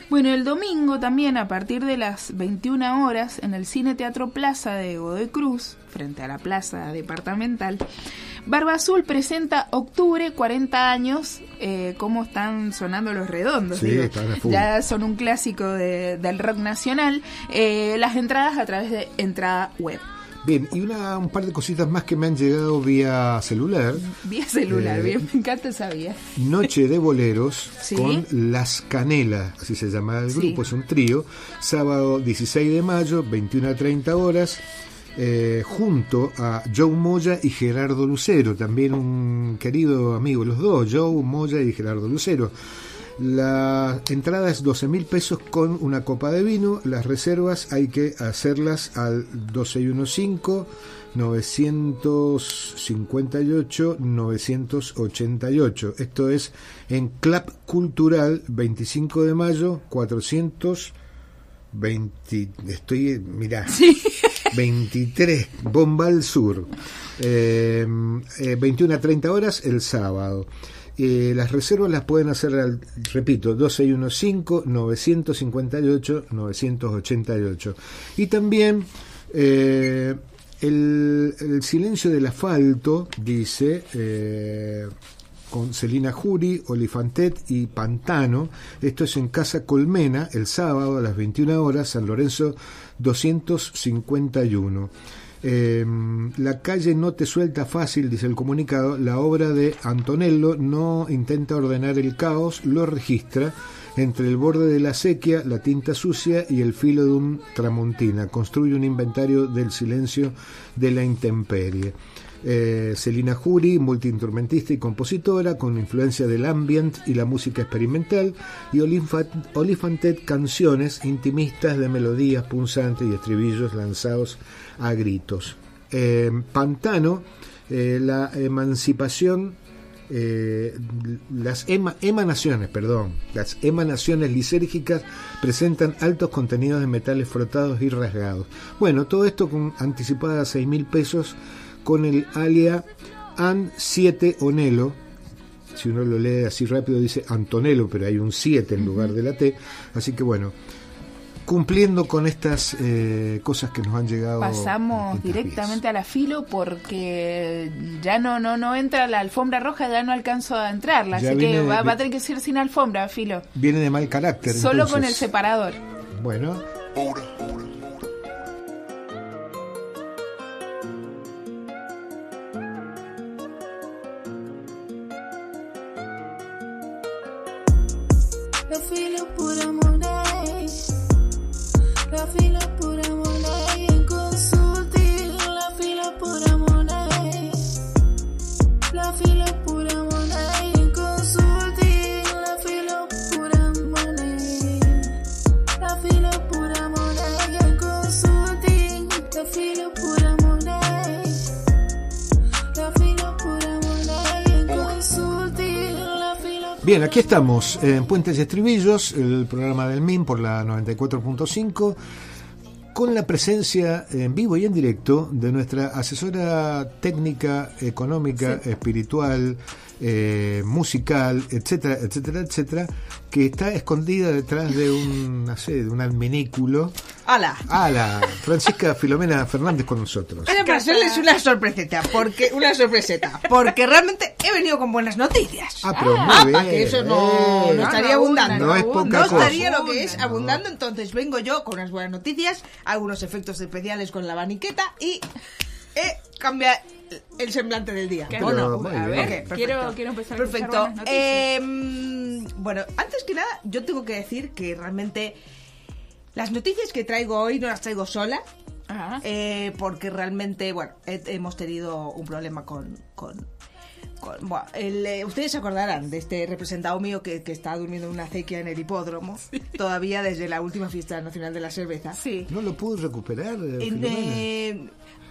Bueno, el domingo también a partir de las 21 horas en el Cine Teatro Plaza de Godoy Cruz, frente a la Plaza Departamental, Barba Azul presenta Octubre, 40 años, cómo están sonando los redondos. Sí, digo, están a full. Ya son un clásico del rock nacional. Las entradas a través de Entrada Web. Bien, y un par de cositas más que me han llegado vía celular. Vía celular, bien, me encanta esa vía. Noche de boleros, ¿sí? Con Las Canelas, así se llama el grupo, sí. Es un trío. Sábado 16 de mayo, 21:30 horas, junto a Joe Moya y Gerardo Lucero, también un querido amigo, los dos, Joe Moya y Gerardo Lucero. La entrada es 12.000 pesos con una copa de vino. Las reservas hay que hacerlas al 2615-958-988. Esto es en Club Cultural 25 de mayo 420. Sí. 23 Bombal Sur. 21:30 horas el sábado. Las reservas las pueden hacer, repito, 2615-958-988. Y también el silencio del asfalto, dice, con Celina Jury, Olifantet y Pantano. Esto es en Casa Colmena, el sábado a las 21 horas, San Lorenzo 251. La calle no te suelta fácil, dice el comunicado. La obra de Antonello no intenta ordenar el caos, lo registra entre el borde de la sequía, la tinta sucia y el filo de un tramontina. Construye un inventario del silencio de la intemperie. Celina Jury, multiinstrumentista y compositora con influencia del ambient y la música experimental, y Olifantet, canciones intimistas de melodías punzantes y estribillos lanzados a gritos. Pantano, la emancipación, las emanaciones lisérgicas presentan altos contenidos de metales frotados y rasgados. Bueno, todo esto con anticipada a 6.000 pesos con el alia An7 Onelo. Si uno lo lee así rápido dice Antonello, pero hay un 7 en lugar de la T. Así que bueno, cumpliendo con estas cosas que nos han llegado. Pasamos directamente a la filo porque ya no entra la alfombra roja, ya no alcanzo a entrarla, así que va a tener que ser sin alfombra, filo. Viene de mal carácter. Solo entonces, con el separador. Bueno. La fila pura money, la fila pura money en consulting, la fila pura money, la fila pura money en consulting, la fila pura money, la fila pura money en consulting, la fila pura money, la fila pura money en consulting, la fila. Bien, aquí estamos en Puentes y Estribillos, el programa del MIN por la 94.5, con la presencia en vivo y en directo de nuestra asesora técnica, económica, espiritual, musical, etcétera, etcétera, etcétera, que está escondida detrás de un adminículo. ¡Hala! Francisca Filomena Fernández con nosotros. Era para hacerles una sorpreseta, porque realmente he venido con buenas noticias. Pero muy bien. Que eso no estaría abundando. No es poca cosa. No estaría lo que es abundando, entonces vengo yo con unas buenas noticias, algunos efectos especiales con la abaniqueta y cambia el semblante del día. Bueno, A ver, okay, quiero empezar a escuchar Perfecto. buenas noticias. Bueno, antes que nada, yo tengo que decir que realmente las noticias que traigo hoy no las traigo sola. Ajá. Porque realmente, bueno, hemos tenido un problema con ustedes se acordarán de este representado mío que está durmiendo en una acequia en el hipódromo, todavía desde la última fiesta nacional de la cerveza. Sí. ¿No lo pudo recuperar?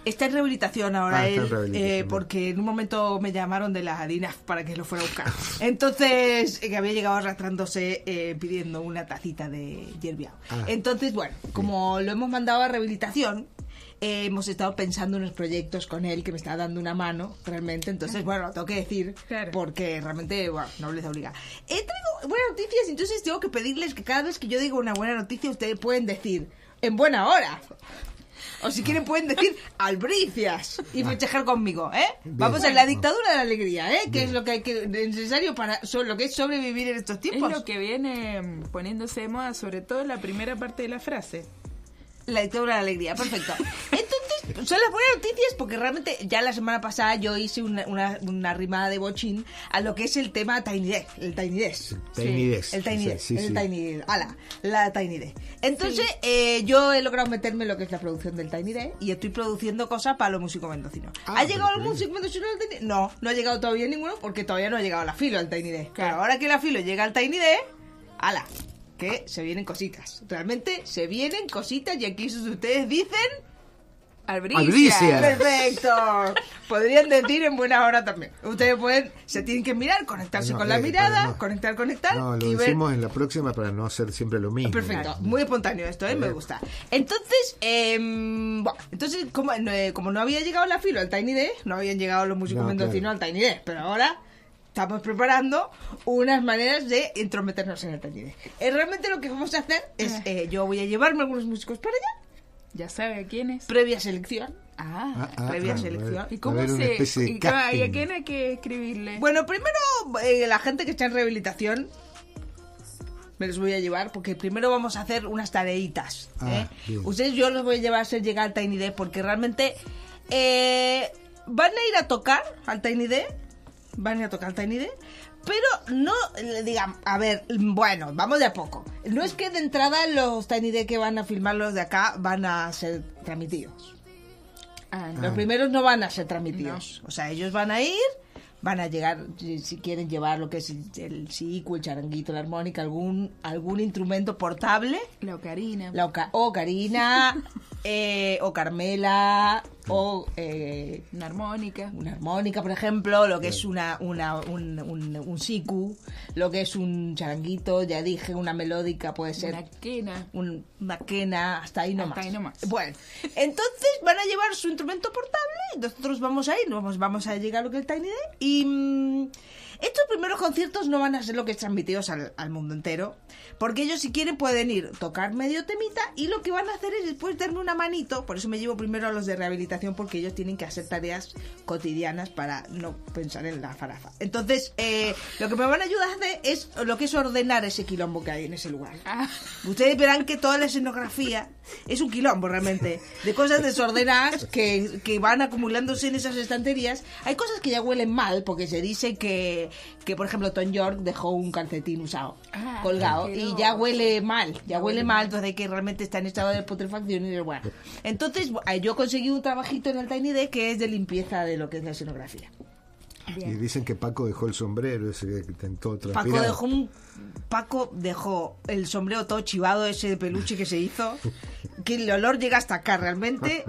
Está en rehabilitación ahora está en él, rehabilitación, porque en un momento me llamaron de la DINAF para que lo fuera a buscar. Entonces, que había llegado arrastrándose pidiendo una tacita de hierbiao. Entonces, bueno, como lo hemos mandado a rehabilitación, hemos estado pensando en unos proyectos con él que me está dando una mano realmente, entonces bueno, lo tengo que decir, claro, porque realmente, bueno, no les obliga. Traigo buenas noticias, entonces tengo que pedirles que cada vez que yo digo una buena noticia ustedes pueden decir en buena hora, o si quieren pueden decir albricias y festejar conmigo, Bien. Vamos a la dictadura de la alegría, que Bien. Es lo que hay que necesario para lo que es sobrevivir en estos tiempos. Es lo que viene poniéndose de moda, sobre todo en la primera parte de la frase. La dictadura de la alegría, perfecto. Entonces, son las buenas noticias porque realmente ya la semana pasada yo hice una rimada de bochín a lo que es el tema Tiny Desk, el Tiny Desk. Tiny Desk. El Tiny Desk, el Tiny Desk. La Tiny Desk. Entonces, yo he logrado meterme en lo que es la producción del Tiny Desk y estoy produciendo cosas para los músicos mendocinos. ¿Ha llegado el músico mendocino al Tiny Desk? No ha llegado todavía ninguno porque todavía no ha llegado la filo al Tiny Desk. Claro, ahora que la filo llega al Tiny Desk, que se vienen cositas. Realmente se vienen cositas y aquí ustedes dicen albricias. Perfecto. Podrían decir en buena hora también. Ustedes se tienen que mirar, conectarse con la mirada, conectar. No, lo decimos en la próxima para no hacer siempre lo mismo. Perfecto, muy espontáneo esto, me gusta. Entonces, como no había llegado la filo al Tiny Desk, no habían llegado los músicos mendocinos al Tiny Desk, pero ahora estamos preparando unas maneras de entrometernos en el Tiny Desk. Realmente lo que vamos a hacer es, yo voy a llevarme algunos músicos para allá. ¿Ya sabe a quiénes? Previa selección. Previa selección. ¿Y cómo ¿Y a quién hay que escribirle? Bueno, primero la gente que está en rehabilitación me los voy a llevar porque primero vamos a hacer unas tareitas. Ustedes yo los voy a llevar a hacer llegar al Tiny Desk porque realmente van a ir a tocar al Tiny Desk. Pero no digan, a ver, bueno, vamos de a poco. No es que de entrada los Tiny Desk que van a filmar los de acá van a ser transmitidos. Los primeros no van a ser transmitidos. No. O sea, ellos van a ir, van a llegar, si quieren llevar lo que es el siku, el charanguito, la armónica, algún instrumento portable. La ocarina. O Karina, o Carmela, o una armónica. Una armónica, por ejemplo, lo que es un siku, lo que es un charanguito, ya dije, una melódica, puede ser. Una quena. Una quena, hasta ahí nomás. Bueno, entonces van a llevar su instrumento portable, nosotros vamos a ir, vamos a llegar a lo que es el Tiny Desk, y estos primeros conciertos no van a ser lo que es transmitidos al mundo entero, porque ellos si quieren pueden ir, tocar medio temita, y lo que van a hacer es después darme una manito, por eso me llevo primero a los de rehabilitación, porque ellos tienen que hacer tareas cotidianas para no pensar en la farafa. Entonces, lo que me van a ayudar a hacer es lo que es ordenar ese quilombo que hay en ese lugar. Ustedes verán que toda la escenografía es un quilombo realmente, de cosas desordenadas que van acumulándose en esas estanterías. Hay cosas que ya huelen mal, porque se dice que por ejemplo Tom York dejó un calcetín usado colgado y ya huele mal, entonces hay que realmente está en estado de putrefacción y bueno. Entonces yo conseguí un trabajito en el Tiny Desk que es de limpieza de lo que es la escenografía. Bien. Y dicen que Paco dejó el sombrero ese que intentó transpirar. Paco dejó el sombrero todo chivado, ese de peluche que se hizo, que el olor llega hasta acá realmente.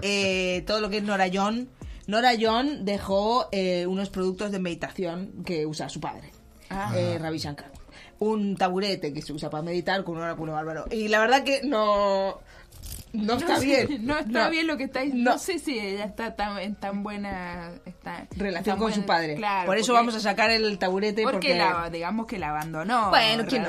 Todo lo que es Nora John dejó unos productos de meditación que usa su padre, Ravi Shankar. Un taburete que se usa para meditar con un oráculo bárbaro. Y la verdad que no está bien. No está bien lo que está diciendo. No sé si ella está en tan buena relación con su padre. Claro, por eso vamos a sacar el taburete. Porque digamos que la abandonó. Bueno, ¿quién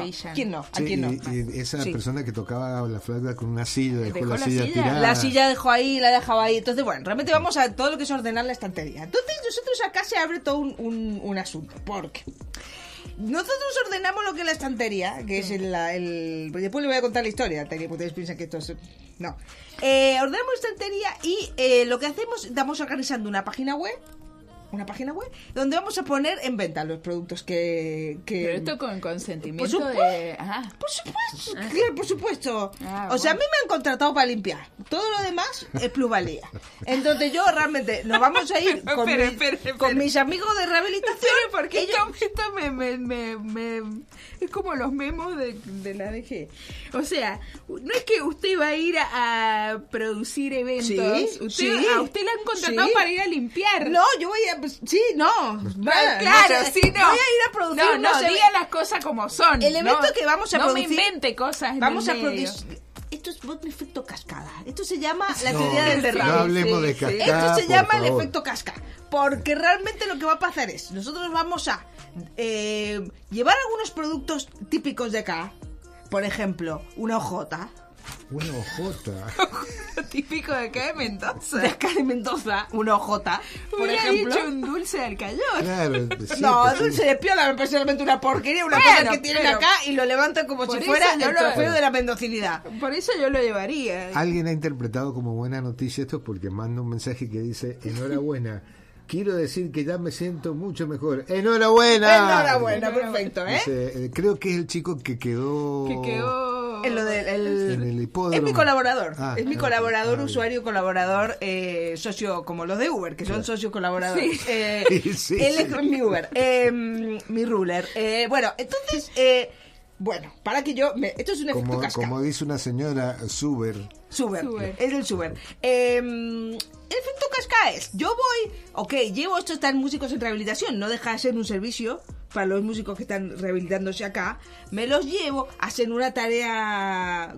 no? ¿A quién no? Y esa persona que tocaba la flauta con una silla, dejó la silla tirada. La silla la dejaba ahí. Entonces, bueno, realmente vamos a todo lo que es ordenar la estantería. Entonces, nosotros acá se abre todo un asunto. Porque nosotros ordenamos lo que es la estantería, que es después le voy a contar la historia, porque ustedes piensan que esto es... No. Ordenamos la estantería y lo que hacemos, estamos organizando una página web donde vamos a poner en venta los productos que... Pero esto con consentimiento por supuesto. O sea, a mí me han contratado para limpiar. Todo lo demás es plusvalía. Entonces yo realmente nos vamos a ir con mis amigos de rehabilitación. Porque esto me es como los memos de la DG. O sea, no es que usted va a ir a producir eventos. A usted le han contratado para ir a limpiar. No, yo voy a... Claro, sí, no. Voy a ir a producir. No diga las cosas como son. El evento que vamos a producir... No me invente cosas. Vamos a producir... Esto es un efecto cascada. Esto se llama la teoría del derrame. No hablemos de cascada. Esto se llama el efecto cascada. Porque realmente lo que va a pasar es, nosotros vamos a llevar algunos productos típicos de acá. Por ejemplo, una hojota. Una hojota. Típico de acá de Mendoza. De acá de Mendoza, una hojota. Por ejemplo, dicho un dulce de alcayón. Claro, no, dulce de piola me parece realmente una porquería, una cosa que tienen acá y lo levantan como si fuera el trofeo de la mendocinidad. Por eso yo lo llevaría. Alguien ha interpretado como buena noticia esto porque manda un mensaje que dice: enhorabuena. Quiero decir que ya me siento mucho mejor. ¡Enhorabuena! Perfecto, Dice, creo que es el chico que quedó en lo en el hipódromo. Es mi colaborador. Usuario colaborador, socio como los de Uber, que son socios colaboradores. Sí. Él es mi Uber, mi ruler. Bueno, entonces... Bueno, para que yo... Esto es un efecto cascada. Como dice una señora, Suber. Es el Suber. El efecto cascada es... Yo voy... llevo estos tan músicos en rehabilitación. No deja de ser un servicio para los músicos que están rehabilitándose acá. Me los llevo, hacen una tarea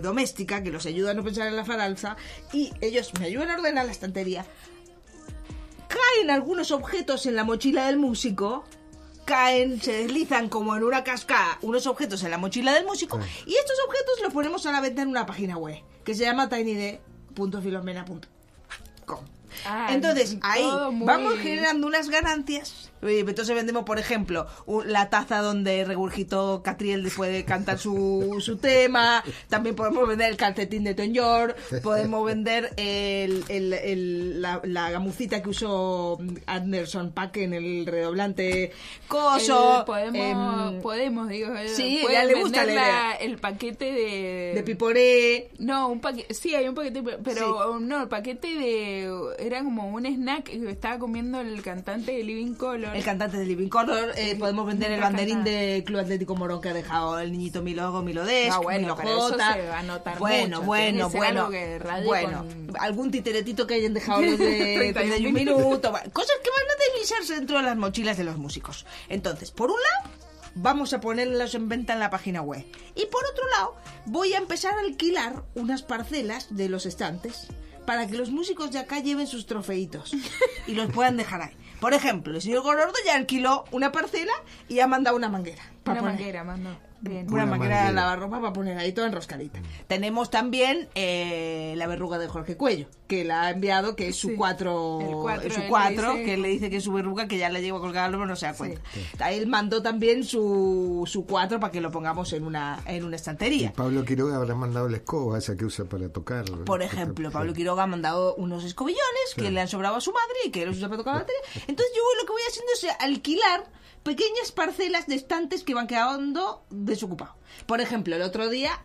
doméstica que los ayuda a no pensar en la faranza. Y ellos me ayudan a ordenar la estantería. Caen algunos objetos en la mochila del músico... caen, se deslizan como en una cascada unos objetos en la mochila del músico y estos objetos los ponemos a la venta en una página web que se llama tinyD.filomena.com. Entonces ahí vamos generando unas ganancias. Entonces vendemos, por ejemplo, la taza donde regurgitó Catriel después de cantar su tema. También podemos vender el calcetín de Tom York. Podemos vender la gamucita que usó Anderson Paak en el redoblante coso. Sí, ya le gusta la idea. El paquete de piporé. No, un paquete. Sí, hay un paquete, pero no, el paquete era como un snack que estaba comiendo el cantante de Living Color. El cantante de Living Color. Podemos vender el banderín de Club Atlético Morón que ha dejado el niñito Milogo, Milodes, Milo J. Eso se va a notar mucho. Bueno. Algún titeretito que hayan dejado los de 31 minutos. Cosas que van a deslizarse dentro de las mochilas de los músicos. Entonces, por un lado, vamos a ponerlos en venta en la página web. Y por otro lado, voy a empezar a alquilar unas parcelas de los estantes para que los músicos de acá lleven sus trofeitos y los puedan dejar ahí. Por ejemplo, el señor Gorordo ya alquiló una parcela y ha mandado una manguera. Una manguera mandó. Bien. Una manguera de lavar ropa para poner ahí toda enroscadita. Tenemos también la verruga de Jorge Cuello, que la ha enviado, que es su 4, que le dice que es su verruga, que ya le llevo colgada al hombro, no se da cuenta. Él mandó también su 4 para que lo pongamos en una estantería. Y Pablo Quiroga habrá mandado la escoba esa que usa para tocar. Por ejemplo, Pablo Quiroga ha mandado unos escobillones que le han sobrado a su madre y que los usa para tocar la batería. Entonces yo lo que voy haciendo es alquilar pequeñas parcelas de estantes que van quedando desocupados. Por ejemplo, el otro día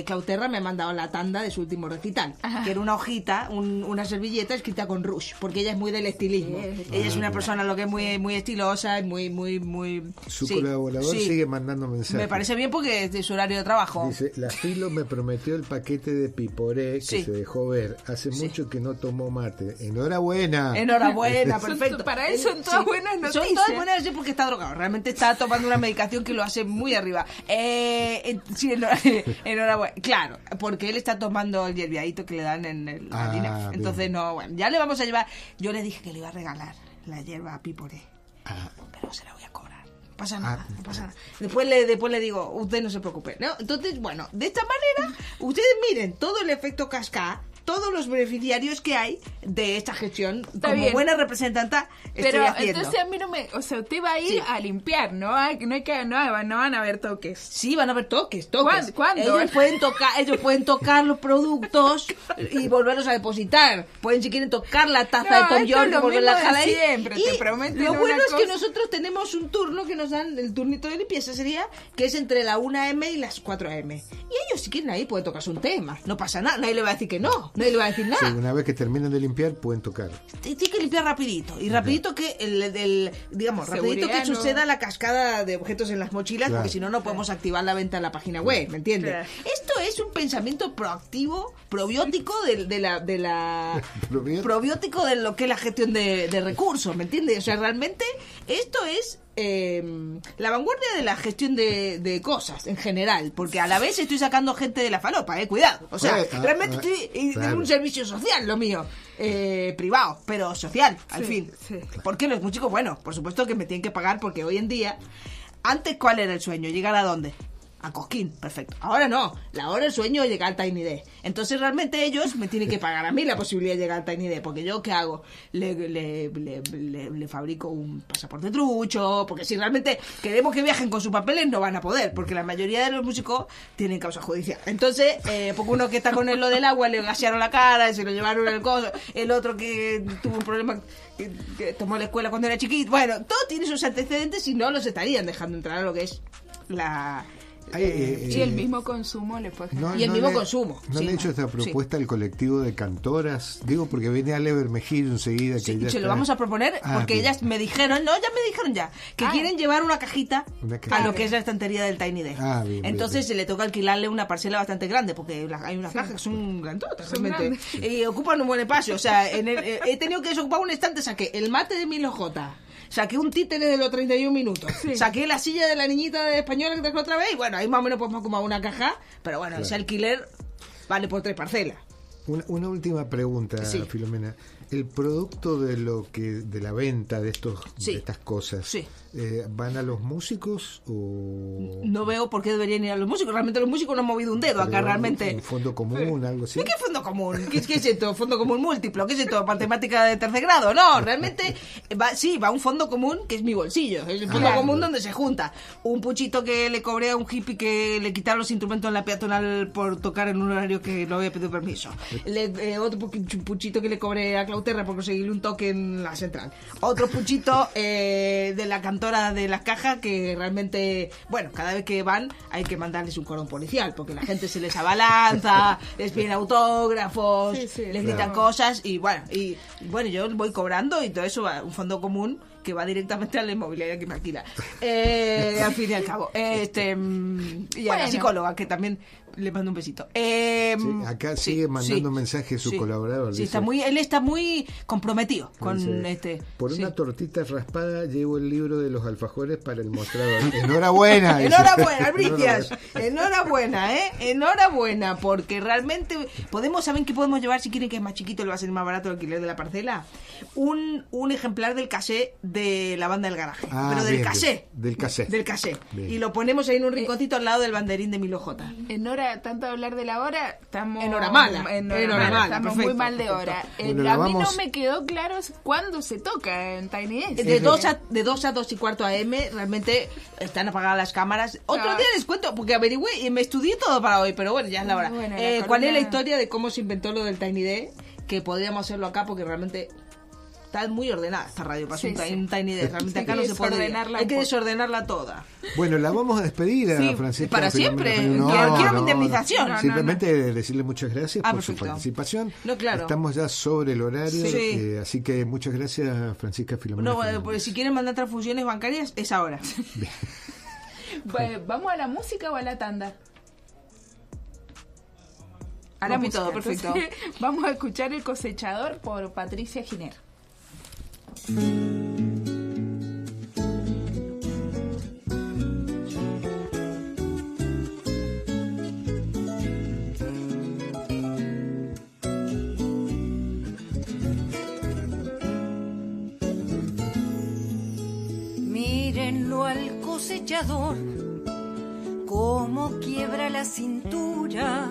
Clauterra me ha mandado la tanda de su último recital, que era una hojita, una servilleta escrita con rouge, porque ella es muy del estilismo. Ella es una persona lo que es muy estilosa, muy Su colaborador sigue mandando mensajes. Me parece bien porque es de su horario de trabajo. Dice, la Filo me prometió el paquete de piporé que se dejó ver. Hace mucho que no tomó mate. Enhorabuena. Perfecto. Para eso son todas buenas noticias. Son todas buenas noticias porque está drogado. Realmente está tomando una medicación que lo hace muy arriba. Sí, enhorabuena. Claro, porque él está tomando el hierbiadito que le dan en la DINAF. Entonces, ya le vamos a llevar. Yo le dije que le iba a regalar la hierba a piporé, pero se la voy a cobrar. No pasa nada. Después le digo, usted no se preocupe, ¿no? Entonces, de esta manera, ustedes miren todo el efecto cascada, todos los beneficiarios que hay de esta gestión. Está como bien. Buena representanta estoy haciendo. Entonces a mí no me... O sea, usted va a ir a limpiar, ¿no? No van a haber toques. Sí, van a haber toques. ¿Cuándo? Ellos pueden tocar los productos y volverlos a depositar. Pueden, si quieren, tocar la taza de Tom York y volverla a dejar ahí. Siempre, te prometen. Lo bueno es que nosotros tenemos un turno que nos dan, el turnito de limpieza sería, que es entre la 1 AM y las 4 AM. Y ellos, si quieren, ahí pueden tocarse un tema. No pasa nada, nadie le va a decir que no. Nadie le va a decir nada. Sí, una vez que terminen de limpiar, pueden tocar. Tiene que limpiar rapidito. Y rapidito que rapidito que suceda la cascada de objetos en las mochilas, porque si no, no podemos activar la venta en la página web, ¿me entiendes? Claro. Esto es un pensamiento proactivo, probiótico probiótico de lo que es la gestión de recursos, ¿me entiendes? O sea, realmente esto es la vanguardia de la gestión de cosas en general, porque a la vez estoy sacando gente de la falopa, cuidado, o sea, realmente estoy en un servicio social, lo mío, privado, pero social, al fin. Porque los músicos, por supuesto que me tienen que pagar, porque hoy en día, antes, ¿cuál era el sueño? ¿Llegar a dónde? A Cosquín, perfecto. Ahora no, ahora el sueño es llegar al Tiny D. Entonces realmente ellos me tienen que pagar a mí la posibilidad de llegar al Tiny D, porque yo, ¿qué hago? Le fabrico un pasaporte trucho, porque si realmente queremos que viajen con sus papeles no van a poder, porque la mayoría de los músicos tienen causa judicial. Entonces, porque uno que está con lo del agua le gasearon la cara y se lo llevaron el coso, el otro que tuvo un problema que tomó la escuela cuando era chiquito, todo tiene sus antecedentes y no los estarían dejando entrar a lo que es y el mismo consumo le puede generar. Y el mismo consumo. ¿No le he hecho esta propuesta al colectivo de cantoras? Digo, porque viene Ale Bermejillo enseguida. Que se lo vamos a proponer porque ellas me dijeron, que quieren llevar una cajita a lo que es la estantería del Tiny D. Entonces se le toca alquilarle una parcela bastante grande, porque hay unas cajas que son grandotas realmente. Y ocupan un buen espacio. O sea, he tenido que desocupar un estante, saqué el mate de Milo J. Saqué un títere de los 31 minutos. Saqué la silla de la niñita de española que trajo otra vez. Y ahí más o menos podemos comprar una caja. Pero ese alquiler vale por 3 parcelas. Una última pregunta, Filomena. El producto de la venta de Sí. de estas cosas, Sí. ¿van a los músicos o No veo por qué deberían ir a los músicos. Realmente los músicos no han movido un dedo acá, pero realmente. un fondo común, algo así? ¿Qué fondo común? ¿Qué es esto? ¿Fondo común múltiplo? ¿Qué es esto? ¿Matemática de tercer grado? No, realmente va un fondo común que es mi bolsillo. Es el fondo Claro. común donde se junta un puchito que le cobré a un hippie que le quitaron los instrumentos en la peatonal por tocar en un horario que no había pedido permiso. Otro puchito que le cobré a Clauterra por conseguirle un toque en la central. Otro puchito de la cantora de las cajas que realmente, bueno, cada vez que van hay que mandarles un cordón policial porque la gente se les abalanza, les piden autógrafos, Sí, sí, les gritan cosas y bueno, yo voy cobrando y todo eso va a un fondo común que va directamente a la inmobiliaria que me alquila. Al fin y al cabo. Y a la psicóloga, que también le mando un besito. Sí, acá sigue mandando mensajes su colaborador. Sí, dice, él está muy comprometido con dice, Por sí. una tortita raspada llevo el libro de los alfajores para el mostrador. Enhorabuena. dice. Enhorabuena, Albricias. Enhorabuena, enhorabuena, porque realmente ¿saben qué podemos llevar si quieren que es más chiquito y le va a ser más barato el alquiler de la parcela? Un ejemplar del cassé de la banda del garaje. Pero del bien, cassé. Del cassé. Del cassé. Bien. Y lo ponemos ahí en un rinconcito al lado del banderín de Milo J. En hora, tanto hablar de la hora, estamos En hora mala. en En hora hora mala, mala, estamos perfecto, muy mal de perfecto. hora. Bueno, A mí vamos- no me quedó claro cuándo se toca en Tiny Desk. De 2 a 2 y cuarto AM realmente están apagadas las cámaras. Otro día les cuento, porque averigüé y me estudié todo para hoy, pero bueno, ya es la hora. Bueno, ¿Cuál es la columna- historia de cómo se inventó lo del Tiny Desk? Que podríamos hacerlo acá porque realmente está muy ordenada esta radio para Sí, un Tiny Desk. Realmente Hay acá que no se puede. desordenarla Hay un que poco. desordenarla toda. Bueno, la vamos a despedir a Sí, Francisca. para siempre. Filomena. Quiero mi indemnización. No, no, Simplemente decirle muchas gracias por su perfecto. participación. No, claro. Estamos ya sobre el horario, Sí. así que muchas gracias, Francisca Filomena. No, Fernández. pues si quieren mandar transfusiones bancarias, es ahora. ¿Vamos a la música o a la tanda? A la Rompí música. todo, perfecto. Entonces, vamos a escuchar El cosechador por Patricia Giner. Mírenlo al cosechador, cómo quiebra la cintura,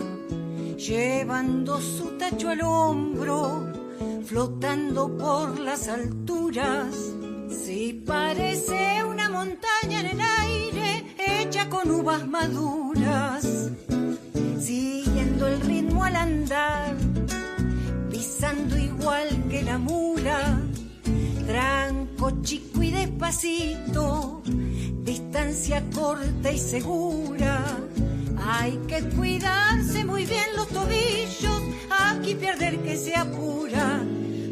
llevando su tacho al hombro, flotando por las alturas. Si parece una montaña en el aire, hecha con uvas maduras, siguiendo el ritmo al andar, pisando igual que la mula. Tranco chico y despacito, distancia corta y segura. Hay que cuidarse muy bien los tobillos, aquí perder que se apura.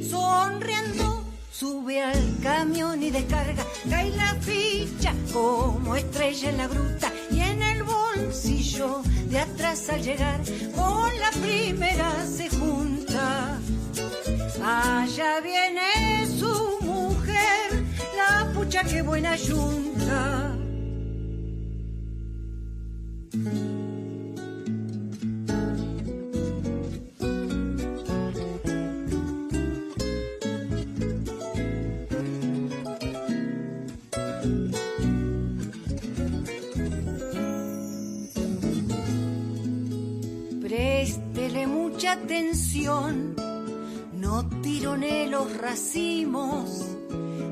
Sonriendo sube al camión y descarga, cae la ficha como estrella en la gruta. Y en el bolsillo de atrás al llegar, con la primera se junta. Allá viene su mujer, la pucha que buena yunta. Préstele mucha atención, no tirone los racimos,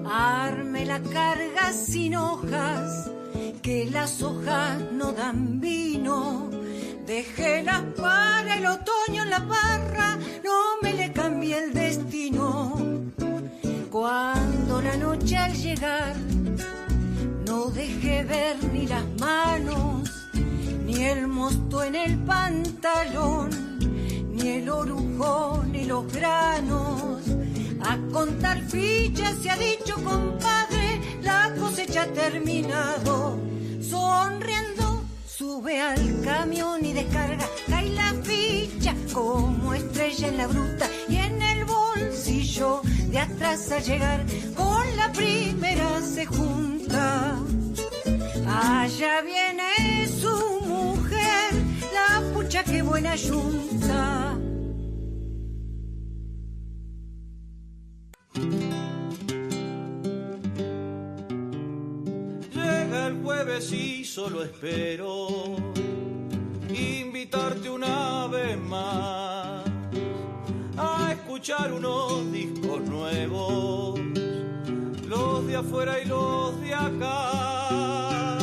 arme la carga sin hojas, que las hojas no dan vino. Déjelas para el otoño en la parra, no me le cambie el destino. Cuando la noche al llegar no deje ver ni las manos, ni el mosto en el pantalón, ni el orujo, ni los granos. A contar fichas se ha dicho, compadre, la cosecha ha terminado. Sonriendo sube al camión y descarga, cae la ficha como estrella en la gruta. Y en el bolsillo de atrás al llegar, con la primera se junta. Allá viene su mujer, la pucha que buena yunta. jueves y solo espero invitarte una vez más a escuchar unos discos nuevos, los de afuera y los de acá.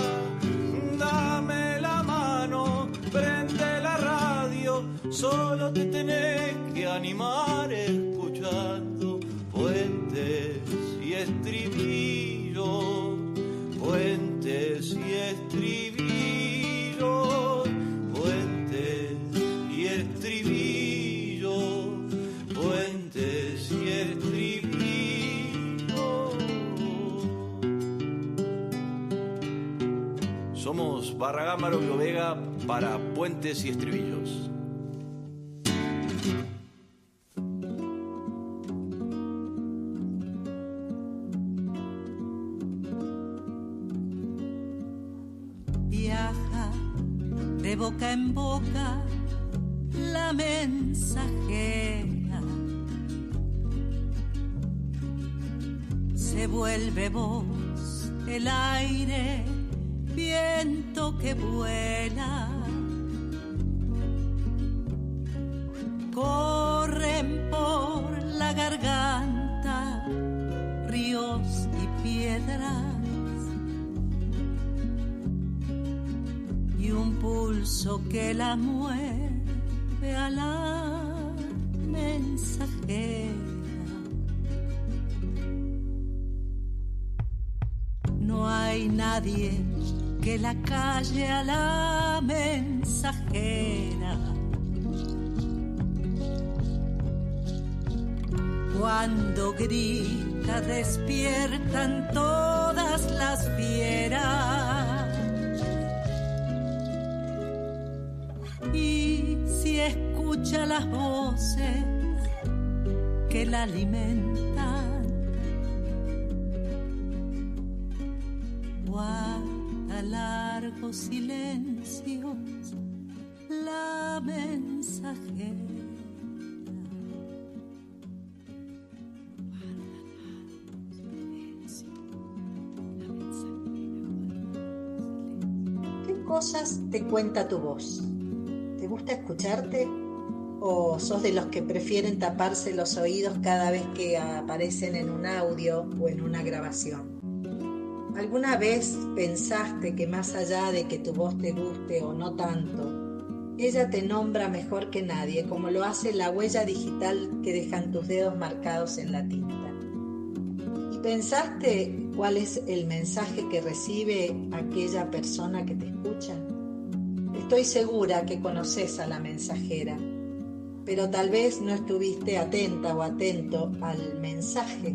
Dame la mano, prende la radio, solo te tenés que animar escuchando Puentes y Estribillos, Puentes y Estribillos, Puentes y Estribillos, Puentes y Estribillos. Somos Barragán Barovio Vega para Puentes y Estribillos. De boca en boca la mensajera se vuelve voz, el aire, viento que vuela, corren por la garganta ríos y piedras, y un pulso que la mueve a la mensajera. No hay nadie que la calle a la mensajera. Cuando grita despiertan todas las fieras. Y si escucha las voces que la alimentan, guarda largos silencios la mensajera. ¿Qué cosas te cuenta tu voz? ¿Te gusta escucharte o sos de los que prefieren taparse los oídos cada vez que aparecen en un audio o en una grabación? ¿Alguna vez pensaste que más allá de que tu voz te guste o no tanto, ella te nombra mejor que nadie, como lo hace la huella digital que dejan tus dedos marcados en la tinta? ¿Y pensaste cuál es el mensaje que recibe aquella persona que te escucha? Estoy segura que conoces a la mensajera, pero tal vez no estuviste atenta o atento al mensaje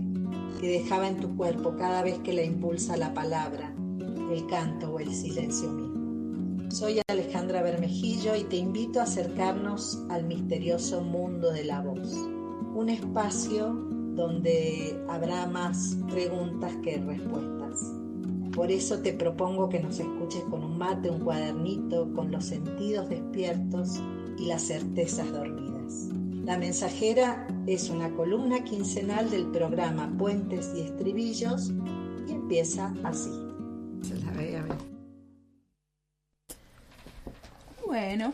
que dejaba en tu cuerpo cada vez que la impulsa la palabra, el canto o el silencio mismo. Soy Alejandra Bermejillo y te invito a acercarnos al misterioso mundo de la voz, un espacio donde habrá más preguntas que respuestas. Por eso te propongo que nos escuches con un mate, un cuadernito, con los sentidos despiertos y las certezas dormidas. La Mensajera es una columna quincenal del programa Puentes y Estribillos y empieza así. Se la veía bien. Bueno,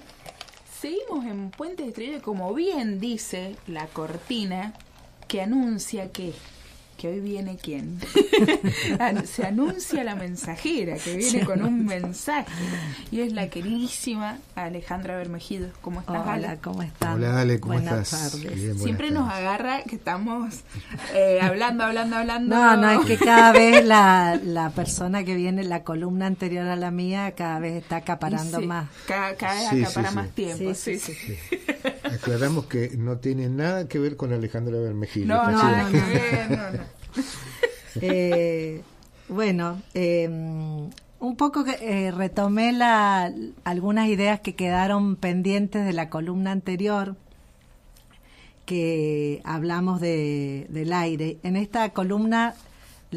seguimos en Puentes y Estribillos, como bien dice la cortina que anuncia que hoy viene ¿quién? Se anuncia la mensajera que viene con un mensaje y es la queridísima Alejandra Bermejillo. ¿Cómo estás, Ale? Hola, ¿cómo estás? Hola, Ale, ¿cómo buenas estás? Tardes. Bien, Siempre buenas nos tardes. agarra que estamos hablando. No, es que cada vez la persona que viene, la columna anterior a la mía, cada vez está acaparando Sí, más. Cada vez Sí, acapara sí, más sí. tiempo. Sí. Aclaramos que no tiene nada que ver con Alejandra Bermejillo. No, ¿está nada cierto? que ver, no. Bueno, un poco retomé algunas ideas que quedaron pendientes de la columna anterior, que hablamos del aire. En esta columna,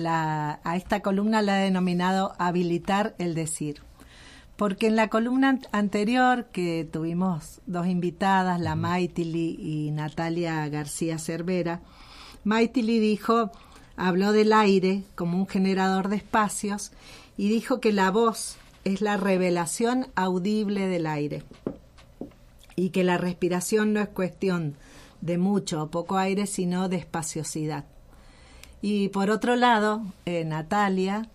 a esta columna la he denominado habilitar el decir. Porque en la columna anterior, que tuvimos dos invitadas, la Maitili y Natalia García Cervera, Maitili habló del aire como un generador de espacios y dijo que la voz es la revelación audible del aire y que la respiración no es cuestión de mucho o poco aire, sino de espaciosidad. Y por otro lado, Natalia,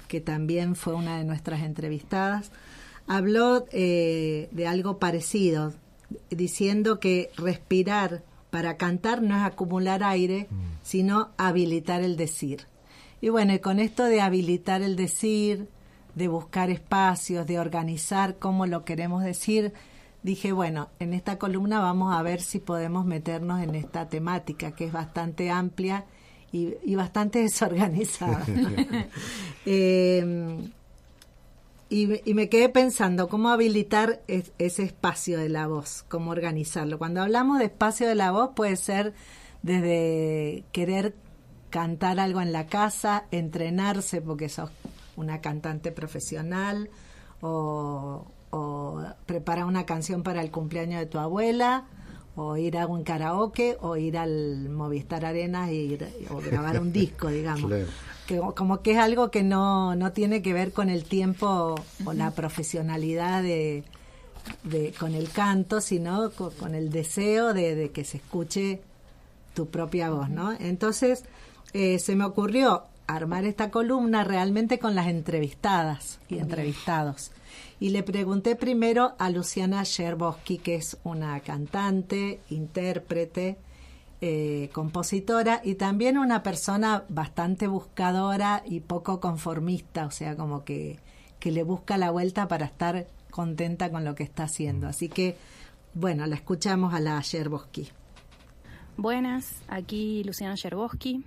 que también fue una de nuestras entrevistadas, habló de algo parecido, diciendo que respirar para cantar no es acumular aire, sino habilitar el decir. Y bueno, y con esto de habilitar el decir, de buscar espacios, de organizar cómo lo queremos decir, dije, bueno, en esta columna vamos a ver si podemos meternos en esta temática, que es bastante amplia y bastante desorganizada. Y me quedé pensando cómo habilitar ese espacio de la voz, cómo organizarlo. Cuando hablamos de espacio de la voz puede ser desde querer cantar algo en la casa, entrenarse porque sos una cantante profesional, o preparar una canción para el cumpleaños de tu abuela, o ir a un karaoke, o ir al Movistar Arena o grabar un disco, digamos. Claro. Como que es algo que no tiene que ver con el tiempo o la profesionalidad con el canto, sino con el deseo de que se escuche tu propia voz, ¿no? Entonces se me ocurrió armar esta columna realmente con las entrevistadas y entrevistados. Y le pregunté primero a Luciana Cherboski, que es una cantante, intérprete, compositora y también una persona bastante buscadora y poco conformista, o sea, como que le busca la vuelta para estar contenta con lo que está haciendo. Así que, bueno, la escuchamos a la Cherboski. Buenas, aquí Luciana Cherboski.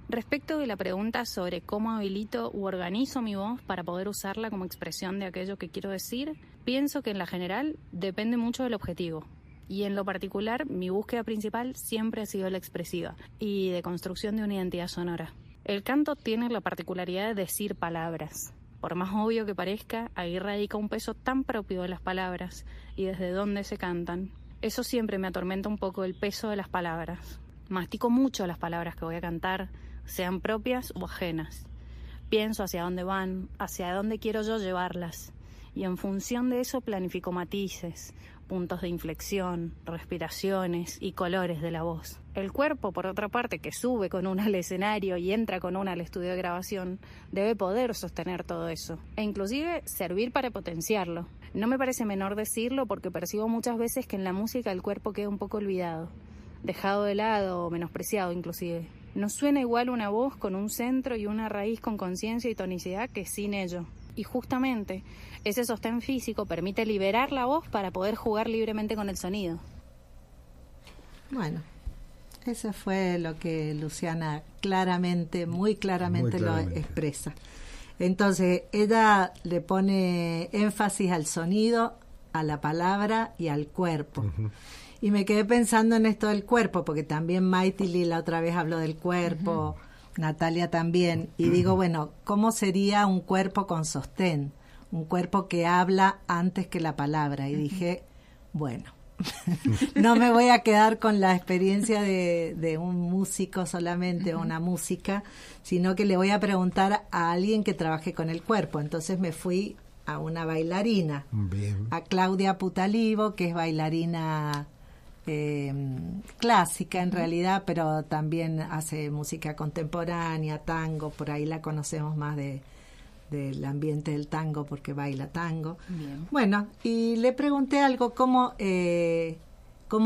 Respecto de la pregunta sobre cómo habilito u organizo mi voz para poder usarla como expresión de aquello que quiero decir, pienso que en la general depende mucho del objetivo. Y en lo particular, mi búsqueda principal siempre ha sido la expresiva y de construcción de una identidad sonora. El canto tiene la particularidad de decir palabras. Por más obvio que parezca, ahí radica un peso tan propio de las palabras y desde dónde se cantan. Eso siempre me atormenta un poco, el peso de las palabras. Mastico mucho las palabras que voy a cantar, sean propias o ajenas. Pienso hacia dónde van, hacia dónde quiero yo llevarlas. Y en función de eso planifico matices, puntos de inflexión, respiraciones y colores de la voz. El cuerpo, por otra parte, que sube con una al escenario y entra con una al estudio de grabación, debe poder sostener todo eso, e inclusive servir para potenciarlo. No me parece menor decirlo porque percibo muchas veces que en la música el cuerpo queda un poco olvidado, dejado de lado o menospreciado inclusive. No suena igual una voz con un centro y una raíz con conciencia y tonicidad que sin ello. Y justamente ese sostén físico permite liberar la voz para poder jugar libremente con el sonido. Bueno, eso fue lo que Luciana muy claramente lo expresa. Entonces, ella le pone énfasis al sonido, a la palabra y al cuerpo. Uh-huh. Y me quedé pensando en esto del cuerpo, porque también Maitili la otra vez habló del cuerpo, Natalia también, y digo, bueno, ¿cómo sería un cuerpo con sostén? Un cuerpo que habla antes que la palabra. Y dije, bueno, no me voy a quedar con la experiencia de un músico solamente o una música, sino que le voy a preguntar a alguien que trabaje con el cuerpo. Entonces me fui a una bailarina, bien, a Claudia Putalivo, que es bailarina clásica en realidad, pero también hace música contemporánea, tango, por ahí la conocemos más del ambiente del tango porque baila tango. Bien. Bueno, y le pregunté algo, cómo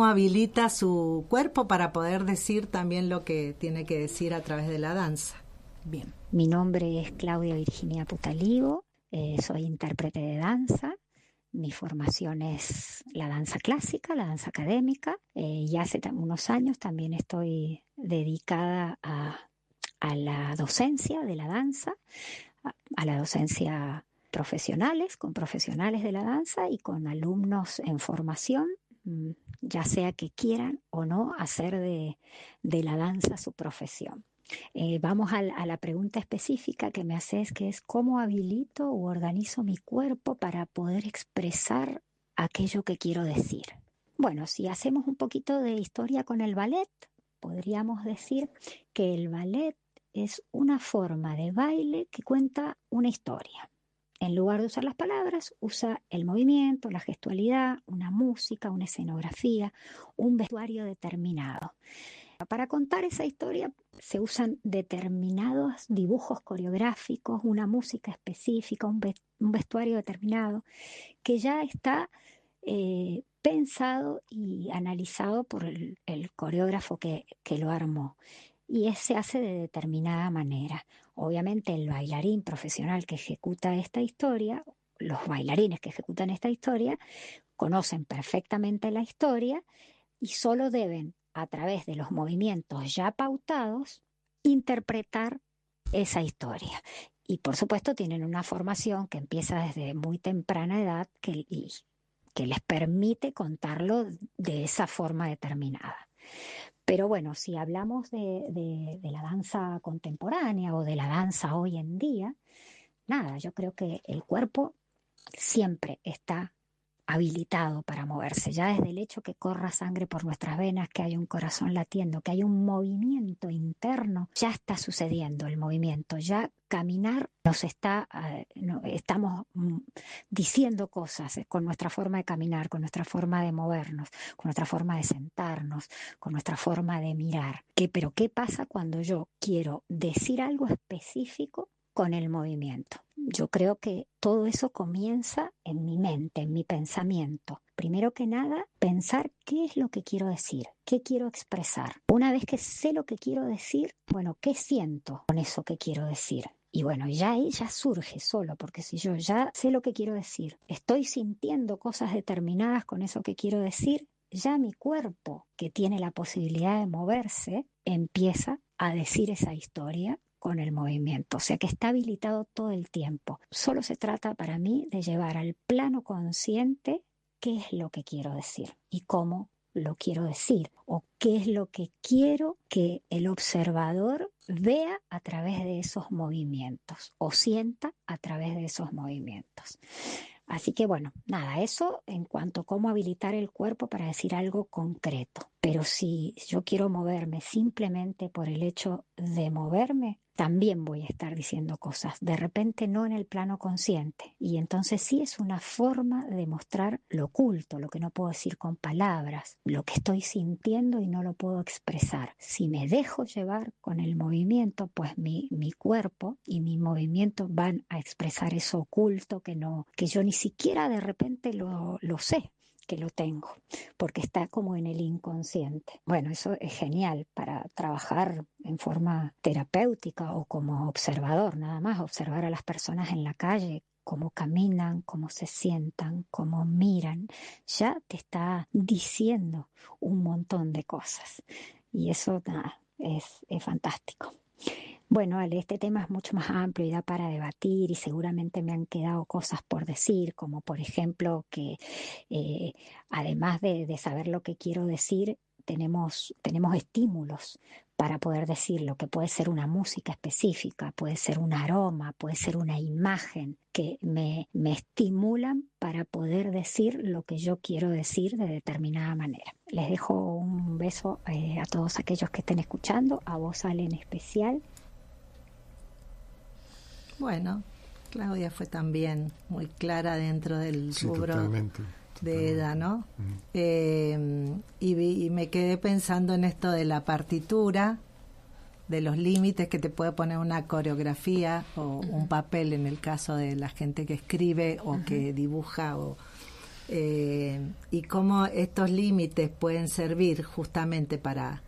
habilita su cuerpo para poder decir también lo que tiene que decir a través de la danza. Bien. Mi nombre es Claudia Virginia Putalivo, soy intérprete de danza. Mi formación es la danza clásica, la danza académica, y hace unos años también estoy dedicada a la docencia de la danza, a la docencia con profesionales de la danza y con alumnos en formación, ya sea que quieran o no hacer de la danza su profesión. Vamos a la pregunta específica que me haces, que es ¿cómo habilito u organizo mi cuerpo para poder expresar aquello que quiero decir? Bueno, si hacemos un poquito de historia con el ballet, podríamos decir que el ballet es una forma de baile que cuenta una historia. En lugar de usar las palabras, usa el movimiento, la gestualidad, una música, una escenografía, un vestuario determinado. Para contar esa historia se usan determinados dibujos coreográficos, una música específica, un vestuario determinado, que ya está pensado y analizado por el coreógrafo que lo armó. Y se hace de determinada manera. Obviamente el bailarín profesional que ejecuta esta historia, los bailarines que ejecutan esta historia, conocen perfectamente la historia y solo deben, a través de los movimientos ya pautados, interpretar esa historia. Y por supuesto tienen una formación que empieza desde muy temprana edad que les permite contarlo de esa forma determinada. Pero bueno, si hablamos de la danza contemporánea o de la danza hoy en día, nada, yo creo que el cuerpo siempre está habilitado para moverse, ya desde el hecho que corra sangre por nuestras venas, que hay un corazón latiendo, que hay un movimiento interno, ya está sucediendo el movimiento, ya caminar estamos diciendo cosas con nuestra forma de caminar, con nuestra forma de movernos, con nuestra forma de sentarnos, con nuestra forma de mirar. Pero ¿qué pasa cuando yo quiero decir algo específico con el movimiento? Yo creo que todo eso comienza en mi mente, en mi pensamiento. Primero que nada, pensar qué es lo que quiero decir, qué quiero expresar. Una vez que sé lo que quiero decir, bueno, ¿qué siento con eso que quiero decir? Y bueno, ya ahí ya surge solo, porque si yo ya sé lo que quiero decir, estoy sintiendo cosas determinadas con eso que quiero decir, ya mi cuerpo, que tiene la posibilidad de moverse, empieza a decir esa historia con el movimiento, o sea que está habilitado todo el tiempo. Solo se trata para mí de llevar al plano consciente qué es lo que quiero decir y cómo lo quiero decir, o qué es lo que quiero que el observador vea a través de esos movimientos o sienta a través de esos movimientos. Así que bueno, nada, eso en cuanto a cómo habilitar el cuerpo para decir algo concreto. Pero si yo quiero moverme simplemente por el hecho de moverme, también voy a estar diciendo cosas, de repente no en el plano consciente. Y entonces sí es una forma de mostrar lo oculto, lo que no puedo decir con palabras, lo que estoy sintiendo y no lo puedo expresar. Si me dejo llevar con el movimiento, pues mi cuerpo y mi movimiento van a expresar eso oculto que yo ni siquiera de repente lo sé que lo tengo, porque está como en el inconsciente. Bueno, eso es genial para trabajar en forma terapéutica o como observador, nada más, observar a las personas en la calle, cómo caminan, cómo se sientan, cómo miran, ya te está diciendo un montón de cosas. Y eso nada, es fantástico. Bueno, Ale, este tema es mucho más amplio y da para debatir y seguramente me han quedado cosas por decir, como por ejemplo que además de saber lo que quiero decir, tenemos estímulos para poder decirlo, que puede ser una música específica, puede ser un aroma, puede ser una imagen que me estimulan para poder decir lo que yo quiero decir de determinada manera. Les dejo un beso a todos aquellos que estén escuchando, a vos, Ale, en especial. Bueno, Claudia fue también muy clara dentro del rubro totalmente. De EDA, ¿no? Y me quedé pensando en esto de la partitura, de los límites que te puede poner una coreografía o un papel en el caso de la gente que escribe o que dibuja, y cómo estos límites pueden servir justamente para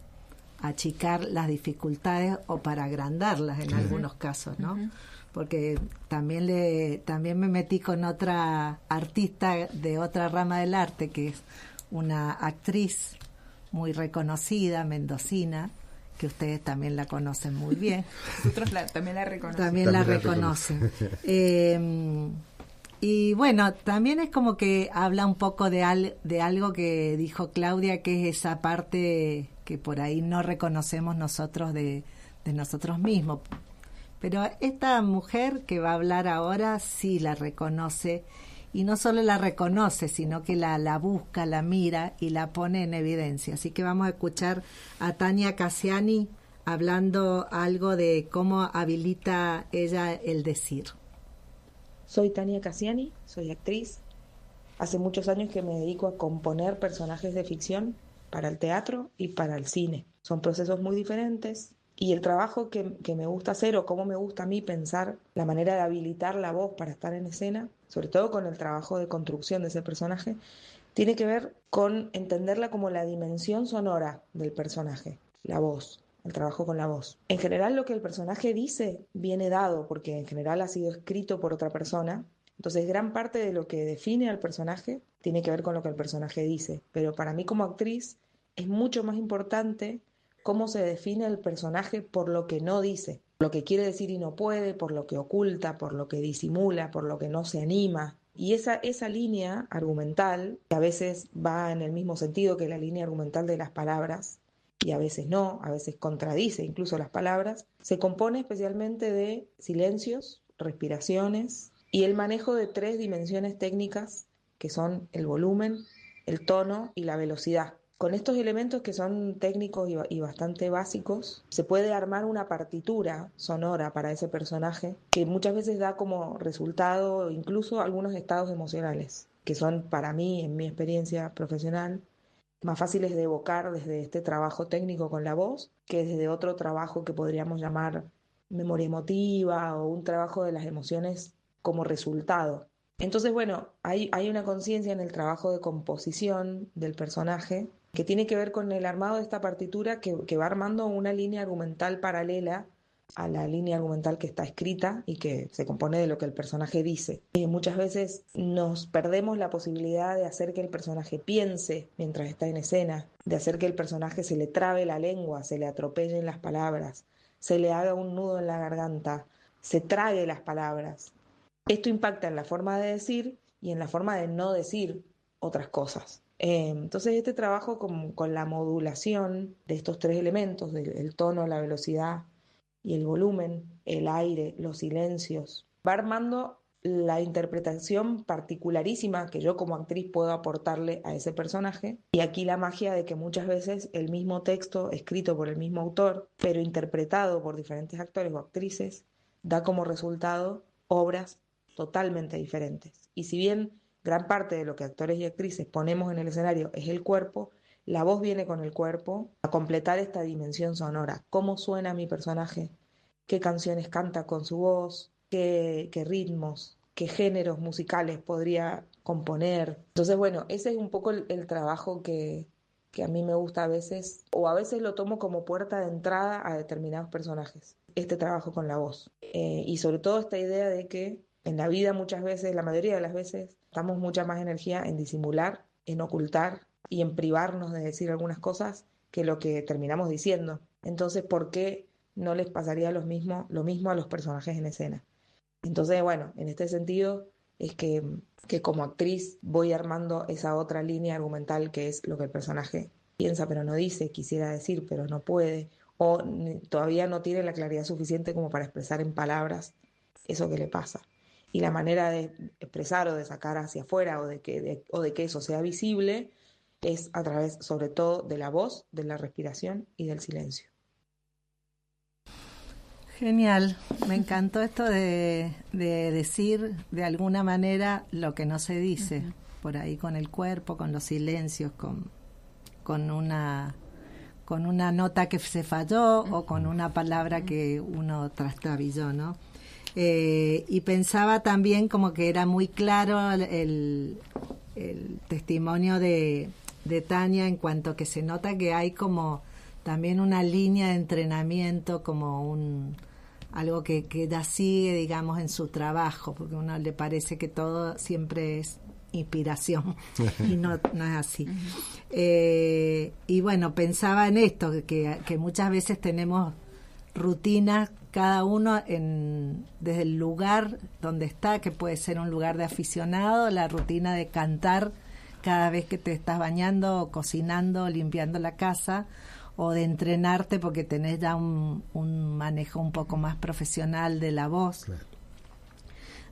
achicar las dificultades o para agrandarlas en algunos casos, ¿no? Porque también me metí con otra artista de otra rama del arte, que es una actriz muy reconocida, mendocina, que ustedes también la conocen muy bien. Nosotros también la reconocemos. También la reconocen. Y bueno, también es como que habla un poco de algo que dijo Claudia, que es esa parte que por ahí no reconocemos nosotros de nosotros mismos. Pero esta mujer que va a hablar ahora sí la reconoce, y no solo la reconoce, sino que la busca, la mira y la pone en evidencia. Así que vamos a escuchar a Tania Cassiani hablando algo de cómo habilita ella el decir. Soy Tania Cassiani, soy actriz. Hace muchos años que me dedico a componer personajes de ficción para el teatro y para el cine. Son procesos muy diferentes y el trabajo que me gusta hacer, o cómo me gusta a mí pensar la manera de habilitar la voz para estar en escena, sobre todo con el trabajo de construcción de ese personaje, tiene que ver con entenderla como la dimensión sonora del personaje, la voz, el trabajo con la voz. En general lo que el personaje dice viene dado porque en general ha sido escrito por otra persona. Entonces gran parte de lo que define al personaje tiene que ver con lo que el personaje dice. Pero para mí como actriz es mucho más importante cómo se define el personaje por lo que no dice, lo que quiere decir y no puede, por lo que oculta, por lo que disimula, por lo que no se anima. Y esa línea argumental, que a veces va en el mismo sentido que la línea argumental de las palabras, y a veces no, a veces contradice incluso las palabras, se compone especialmente de silencios, respiraciones y el manejo de 3 dimensiones técnicas que son el volumen, el tono y la velocidad. Con estos elementos que son técnicos y bastante básicos, se puede armar una partitura sonora para ese personaje que muchas veces da como resultado incluso algunos estados emocionales, que son para mí, en mi experiencia profesional, más fáciles de evocar desde este trabajo técnico con la voz que desde otro trabajo que podríamos llamar memoria emotiva o un trabajo de las emociones como resultado. Entonces, bueno, hay una conciencia en el trabajo de composición del personaje que tiene que ver con el armado de esta partitura que va armando una línea argumental paralela a la línea argumental que está escrita y que se compone de lo que el personaje dice. Muchas veces nos perdemos la posibilidad de hacer que el personaje piense mientras está en escena, de hacer que el personaje se le trabe la lengua, se le atropellen las palabras, se le haga un nudo en la garganta, se trague las palabras. Esto impacta en la forma de decir y en la forma de no decir otras cosas. Entonces este trabajo con la modulación de estos 3 elementos, el tono, la velocidad y el volumen, el aire, los silencios, va armando la interpretación particularísima que yo como actriz puedo aportarle a ese personaje. Y aquí la magia de que muchas veces el mismo texto escrito por el mismo autor, pero interpretado por diferentes actores o actrices, da como resultado obras totalmente diferentes. Y si bien gran parte de lo que actores y actrices ponemos en el escenario es el cuerpo, la voz viene con el cuerpo a completar esta dimensión sonora. ¿Cómo suena mi personaje? ¿Qué canciones canta con su voz? ¿Qué ritmos? ¿Qué géneros musicales podría componer? Entonces, bueno, ese es un poco el trabajo que a mí me gusta a veces, o a veces lo tomo como puerta de entrada a determinados personajes, este trabajo con la voz. Y sobre todo esta idea de que en la vida muchas veces, la mayoría de las veces, damos mucha más energía en disimular, en ocultar y en privarnos de decir algunas cosas que lo que terminamos diciendo. Entonces, ¿por qué no les pasaría lo mismo a los personajes en escena? Entonces, bueno, en este sentido es que como actriz voy armando esa otra línea argumental que es lo que el personaje piensa pero no dice, quisiera decir pero no puede, o todavía no tiene la claridad suficiente como para expresar en palabras eso que le pasa. Y la manera de expresar o de sacar hacia afuera o de que eso sea visible es a través sobre todo de la voz, de la respiración y del silencio. Genial, me encantó esto de decir de alguna manera lo que no se dice, por ahí con el cuerpo, con los silencios, con una nota que se falló o con una palabra que uno trastabilló, ¿no? Y pensaba también como que era muy claro el testimonio de Tania en cuanto que se nota que hay como también una línea de entrenamiento, como algo que ella sigue, digamos, en su trabajo, porque a uno le parece que todo siempre es inspiración y no es así. Y bueno, pensaba en esto, que muchas veces tenemos rutinas cada uno desde el lugar donde está, que puede ser un lugar de aficionado, la rutina de cantar cada vez que te estás bañando o cocinando o limpiando la casa, o de entrenarte porque tenés ya un manejo un poco más profesional de la voz, claro,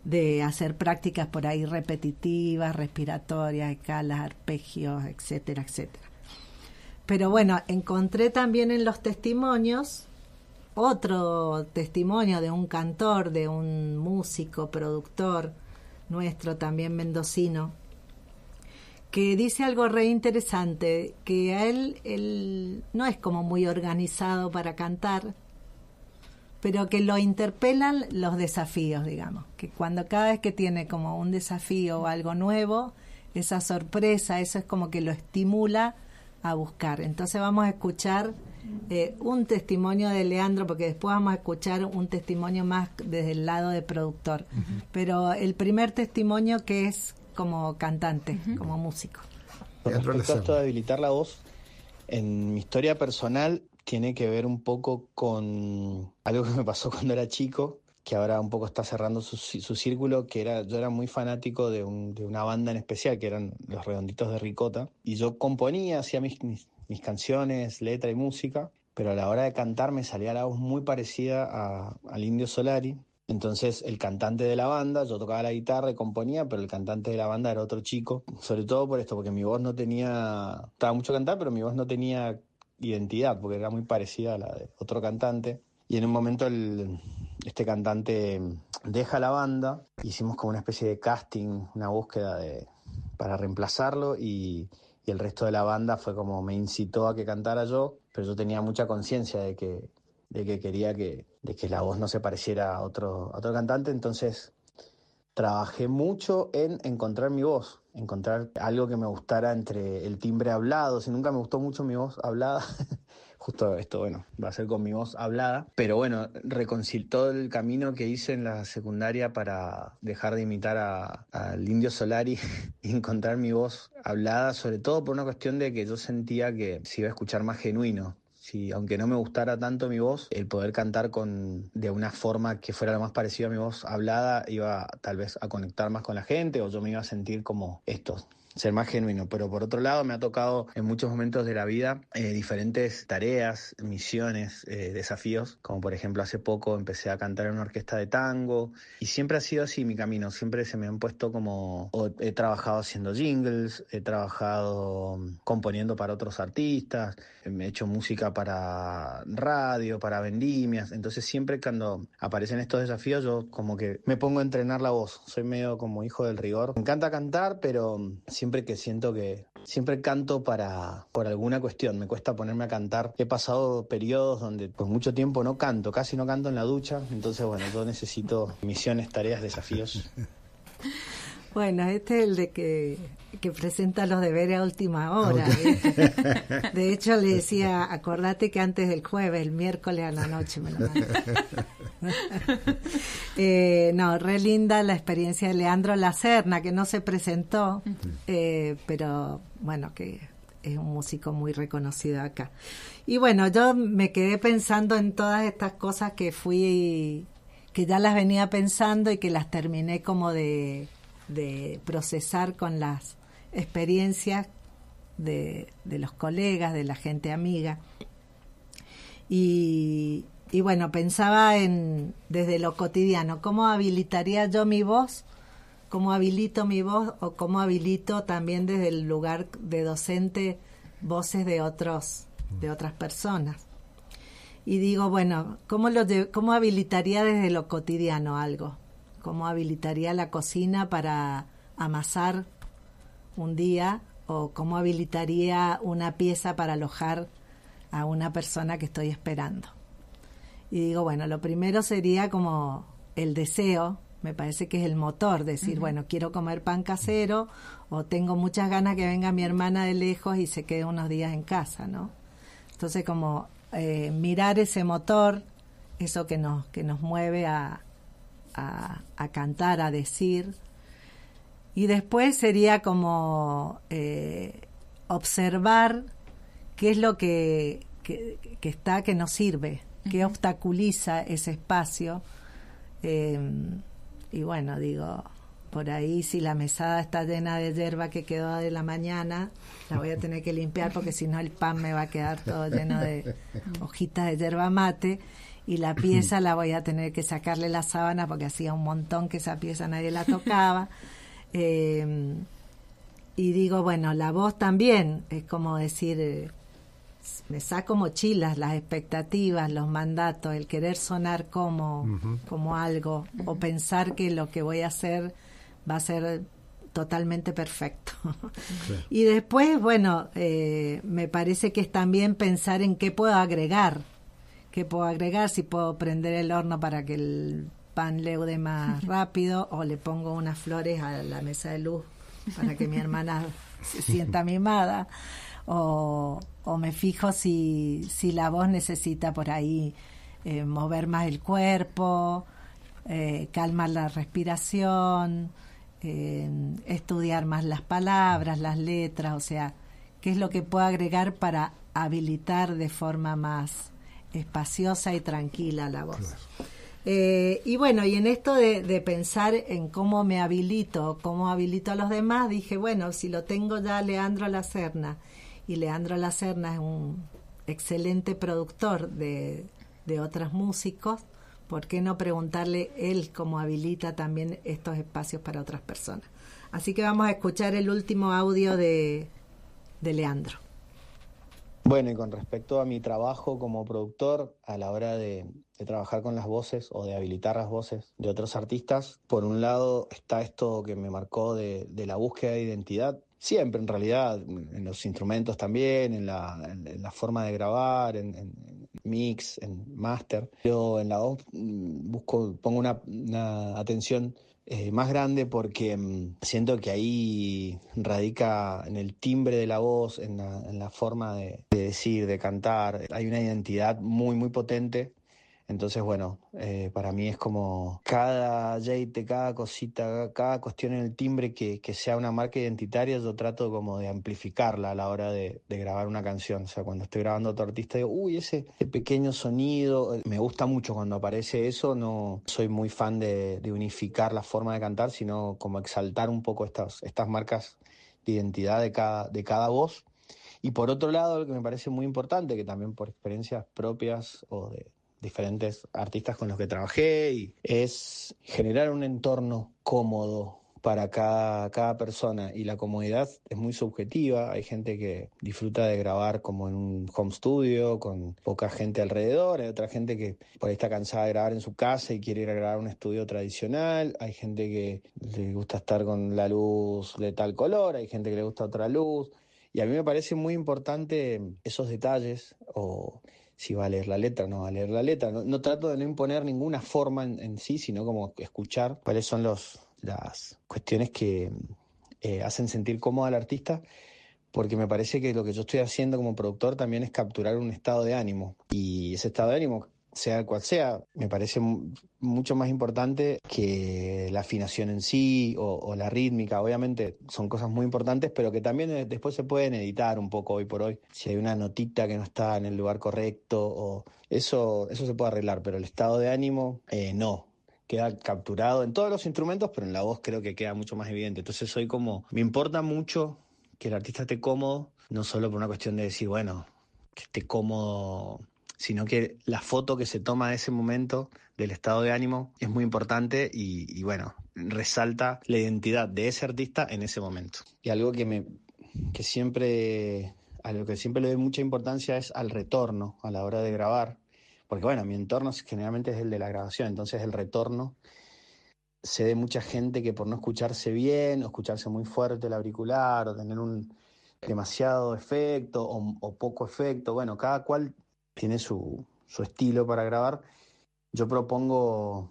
de hacer prácticas por ahí repetitivas, respiratorias, escalas, arpegios, etcétera, etcétera. Pero bueno, encontré también en los testimonios otro testimonio de un cantor, de un músico, productor, nuestro, también mendocino, que dice algo re interesante, que a él no es como muy organizado para cantar, pero que lo interpelan los desafíos, digamos, que cada vez que tiene como un desafío o algo nuevo, esa sorpresa, eso es como que lo estimula a buscar. Entonces vamos a escuchar un testimonio de Leandro, porque después vamos a escuchar un testimonio más desde el lado de productor, pero el primer testimonio que es como cantante, como músico. Respecto a esto de habilitar la voz, en mi historia personal tiene que ver un poco con algo que me pasó cuando era chico, que ahora un poco está cerrando su círculo, que yo era muy fanático de una banda en especial, que eran Los Redonditos de Ricota, y yo componía, hacía mis canciones, letra y música, pero a la hora de cantar me salía la voz muy parecida al Indio Solari. Entonces el cantante de la banda, yo tocaba la guitarra y componía, pero el cantante de la banda era otro chico, sobre todo por esto, porque mi voz estaba mucho cantar, pero mi voz no tenía identidad, porque era muy parecida a la de otro cantante. Y en un momento este cantante deja la banda, hicimos como una especie de casting, una búsqueda para reemplazarlo, y el resto de la banda fue como me incitó a que cantara yo, pero yo tenía mucha conciencia de que quería de que la voz no se pareciera a otro cantante. Entonces trabajé mucho en encontrar mi voz, encontrar algo que me gustara entre el timbre hablado. Si nunca me gustó mucho mi voz hablada, justo esto, bueno, va a ser con mi voz hablada, pero bueno, todo el camino que hice en la secundaria para dejar de imitar al Indio Solari y encontrar mi voz hablada, sobre todo por una cuestión de que yo sentía que se iba a escuchar más genuino. Sí, aunque no me gustara tanto mi voz, el poder cantar de una forma que fuera lo más parecido a mi voz hablada iba tal vez a conectar más con la gente, o yo me iba a sentir como ser más genuino. Pero por otro lado me ha tocado en muchos momentos de la vida diferentes tareas, misiones, desafíos, como por ejemplo hace poco empecé a cantar en una orquesta de tango, y siempre ha sido así mi camino, siempre se me han puesto he trabajado haciendo jingles, he trabajado componiendo para otros artistas, he hecho música para radio, para vendimias. Entonces siempre cuando aparecen estos desafíos yo como que me pongo a entrenar la voz, soy medio como hijo del rigor. Me encanta cantar, pero siempre canto por alguna cuestión, me cuesta ponerme a cantar. He pasado periodos donde por mucho tiempo no canto, casi no canto en la ducha, entonces bueno, yo necesito misiones, tareas, desafíos. Bueno, este es el de que presenta los deberes a última hora. Okay. De hecho, le decía, acordate que antes del jueves, el miércoles a la noche me lo mando. No, re linda la experiencia de Leandro Lacerna, que no se presentó, pero bueno, que es un músico muy reconocido acá. Y bueno, yo me quedé pensando en todas estas cosas que ya las venía pensando y que las terminé como de procesar con las experiencias de los colegas, de la gente amiga. Y bueno, pensaba desde lo cotidiano, ¿cómo habilitaría yo mi voz? ¿Cómo habilito mi voz? O cómo habilito también desde el lugar de docente voces de otras personas. Y digo, bueno, ¿cómo habilitaría desde lo cotidiano algo? ¿Cómo habilitaría la cocina para amasar un día? ¿O cómo habilitaría una pieza para alojar a una persona que estoy esperando? Y digo, bueno, lo primero sería como el deseo, me parece que es el motor, decir, bueno, quiero comer pan casero, o tengo muchas ganas que venga mi hermana de lejos y se quede unos días en casa, ¿no? Entonces, como mirar ese motor, eso que nos mueve a cantar, a decir. Y después sería como observar qué es lo que no sirve, qué obstaculiza ese espacio. Y bueno, digo, por ahí si la mesada está llena de hierba que quedó de la mañana, la voy a tener que limpiar, porque si no el pan me va a quedar todo lleno de hojitas de yerba mate. Y la pieza la voy a tener que sacarle la sábana, porque hacía un montón que esa pieza nadie la tocaba. Y digo, bueno, la voz también es como decir, me saco mochilas, las expectativas, los mandatos, el querer sonar como algo, o pensar que lo que voy a hacer va a ser totalmente perfecto. Claro. Y después, bueno, me parece que es también pensar en qué puedo agregar, si puedo prender el horno para que el pan leude más rápido, o le pongo unas flores a la mesa de luz para que mi hermana se sienta mimada, o me fijo si la voz necesita por ahí mover más el cuerpo, calmar la respiración, estudiar más las palabras, las letras, o sea, qué es lo que puedo agregar para habilitar de forma más espaciosa y tranquila la voz. Y bueno, y en esto de pensar en cómo me habilito, cómo habilito a los demás, dije, bueno, si lo tengo ya Leandro Lacerna, y Leandro Lacerna es un excelente productor de otros músicos, ¿por qué no preguntarle él cómo habilita también estos espacios para otras personas? Así que vamos a escuchar el último audio de Leandro. Bueno, y con respecto a mi trabajo como productor, a la hora de trabajar con las voces o de habilitar las voces de otros artistas, por un lado está esto que me marcó de la búsqueda de identidad, siempre en realidad, en los instrumentos también, en la forma de grabar, en mix, en master. Yo en la voz pongo una atención más grande porque siento que ahí radica en el timbre de la voz, en la forma de decir, de cantar. Hay una identidad muy, muy potente. Entonces, bueno, para mí es como cada yeite, cada cosita, cada cuestión en el timbre que sea una marca identitaria, yo trato como de amplificarla a la hora de grabar una canción. O sea, cuando estoy grabando a otro artista digo, uy, ese pequeño sonido, me gusta mucho cuando aparece eso. No soy muy fan de unificar la forma de cantar, sino como exaltar un poco estas marcas de identidad de cada voz. Y por otro lado, lo que me parece muy importante, que también por experiencias propias o de diferentes artistas con los que trabajé, y es generar un entorno cómodo para cada persona, y la comodidad es muy subjetiva. Hay gente que disfruta de grabar como en un home studio con poca gente alrededor, hay otra gente que por ahí está cansada de grabar en su casa y quiere ir a grabar un estudio tradicional, hay gente que le gusta estar con la luz de tal color, hay gente que le gusta otra luz, y a mí me parece muy importante esos detalles, o si va a leer la letra o no va a leer la letra. No trato de no imponer ninguna forma en sí, sino como escuchar cuáles son las cuestiones que hacen sentir cómodo al artista, porque me parece que lo que yo estoy haciendo como productor también es capturar un estado de ánimo, y ese estado de ánimo, sea cual sea, me parece mucho más importante que la afinación en sí o la rítmica. Obviamente son cosas muy importantes, pero que también después se pueden editar un poco hoy por hoy. Si hay una notita que no está en el lugar correcto, o eso se puede arreglar, pero el estado de ánimo no. Queda capturado en todos los instrumentos, pero en la voz creo que queda mucho más evidente. Entonces me importa mucho que el artista esté cómodo, no solo por una cuestión de decir, bueno, que esté cómodo, sino que la foto que se toma de ese momento, del estado de ánimo, es muy importante y bueno, resalta la identidad de ese artista en ese momento. Y algo a lo que siempre le doy mucha importancia es al retorno a la hora de grabar, porque bueno, mi entorno generalmente es el de la grabación, entonces el retorno sé de mucha gente que por no escucharse bien, o escucharse muy fuerte el auricular, o tener demasiado efecto o poco efecto, bueno, cada cual tiene su estilo para grabar. Yo propongo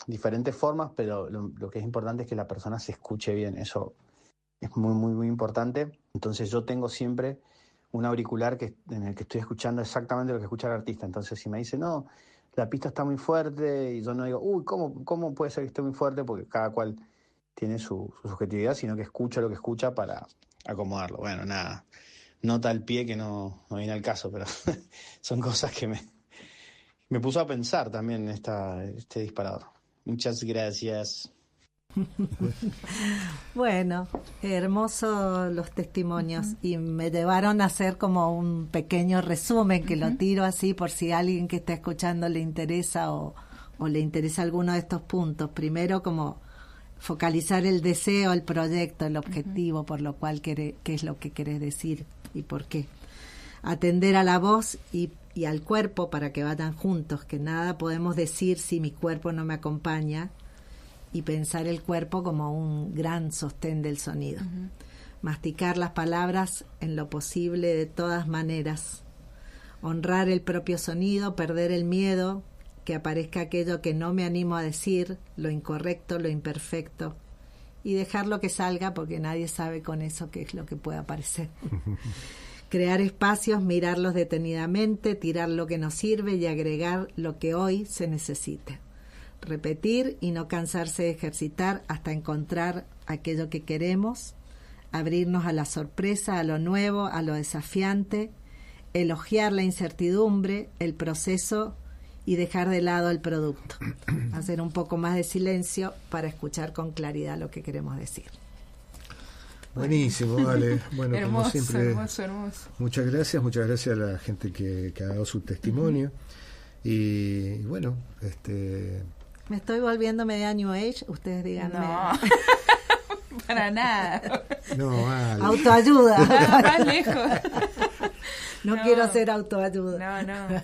diferentes formas, pero lo que es importante es que la persona se escuche bien. Eso es muy, muy, muy importante. Entonces yo tengo siempre un auricular en el que estoy escuchando exactamente lo que escucha el artista. Entonces si me dice, no, la pista está muy fuerte, y yo no digo, uy, ¿cómo puede ser que esté muy fuerte? Porque cada cual tiene su subjetividad, sino que escucha lo que escucha para acomodarlo. Bueno, nada. Nota al pie que no viene al caso, pero son cosas que me puso a pensar también este disparador. Muchas gracias. Bueno, hermosos los testimonios, y me llevaron a hacer como un pequeño resumen que lo tiro así por si a alguien que está escuchando le interesa o le interesa alguno de estos puntos. Primero, como focalizar el deseo, el proyecto, el objetivo, por lo cual qué es lo que querés decir y por qué. Atender a la voz y al cuerpo para que vayan juntos, que nada podemos decir si mi cuerpo no me acompaña, y pensar el cuerpo como un gran sostén del sonido. Masticar las palabras en lo posible de todas maneras. Honrar el propio sonido, perder el miedo, que aparezca aquello que no me animo a decir, lo incorrecto, lo imperfecto, y dejarlo que salga porque nadie sabe con eso qué es lo que puede aparecer. Crear espacios, mirarlos detenidamente, tirar lo que nos sirve y agregar lo que hoy se necesite. Repetir y no cansarse de ejercitar hasta encontrar aquello que queremos, abrirnos a la sorpresa, a lo nuevo, a lo desafiante, elogiar la incertidumbre, el proceso y dejar de lado el producto. Hacer un poco más de silencio para escuchar con claridad lo que queremos decir. Buenísimo, vale. Bueno, hermoso, como siempre, hermoso. muchas gracias a la gente que ha dado su testimonio. Y bueno, me estoy volviendo media New Age, ustedes díganme. No, para nada. No, vale. Autoayuda. Más lejos. No quiero hacer autoayuda. No.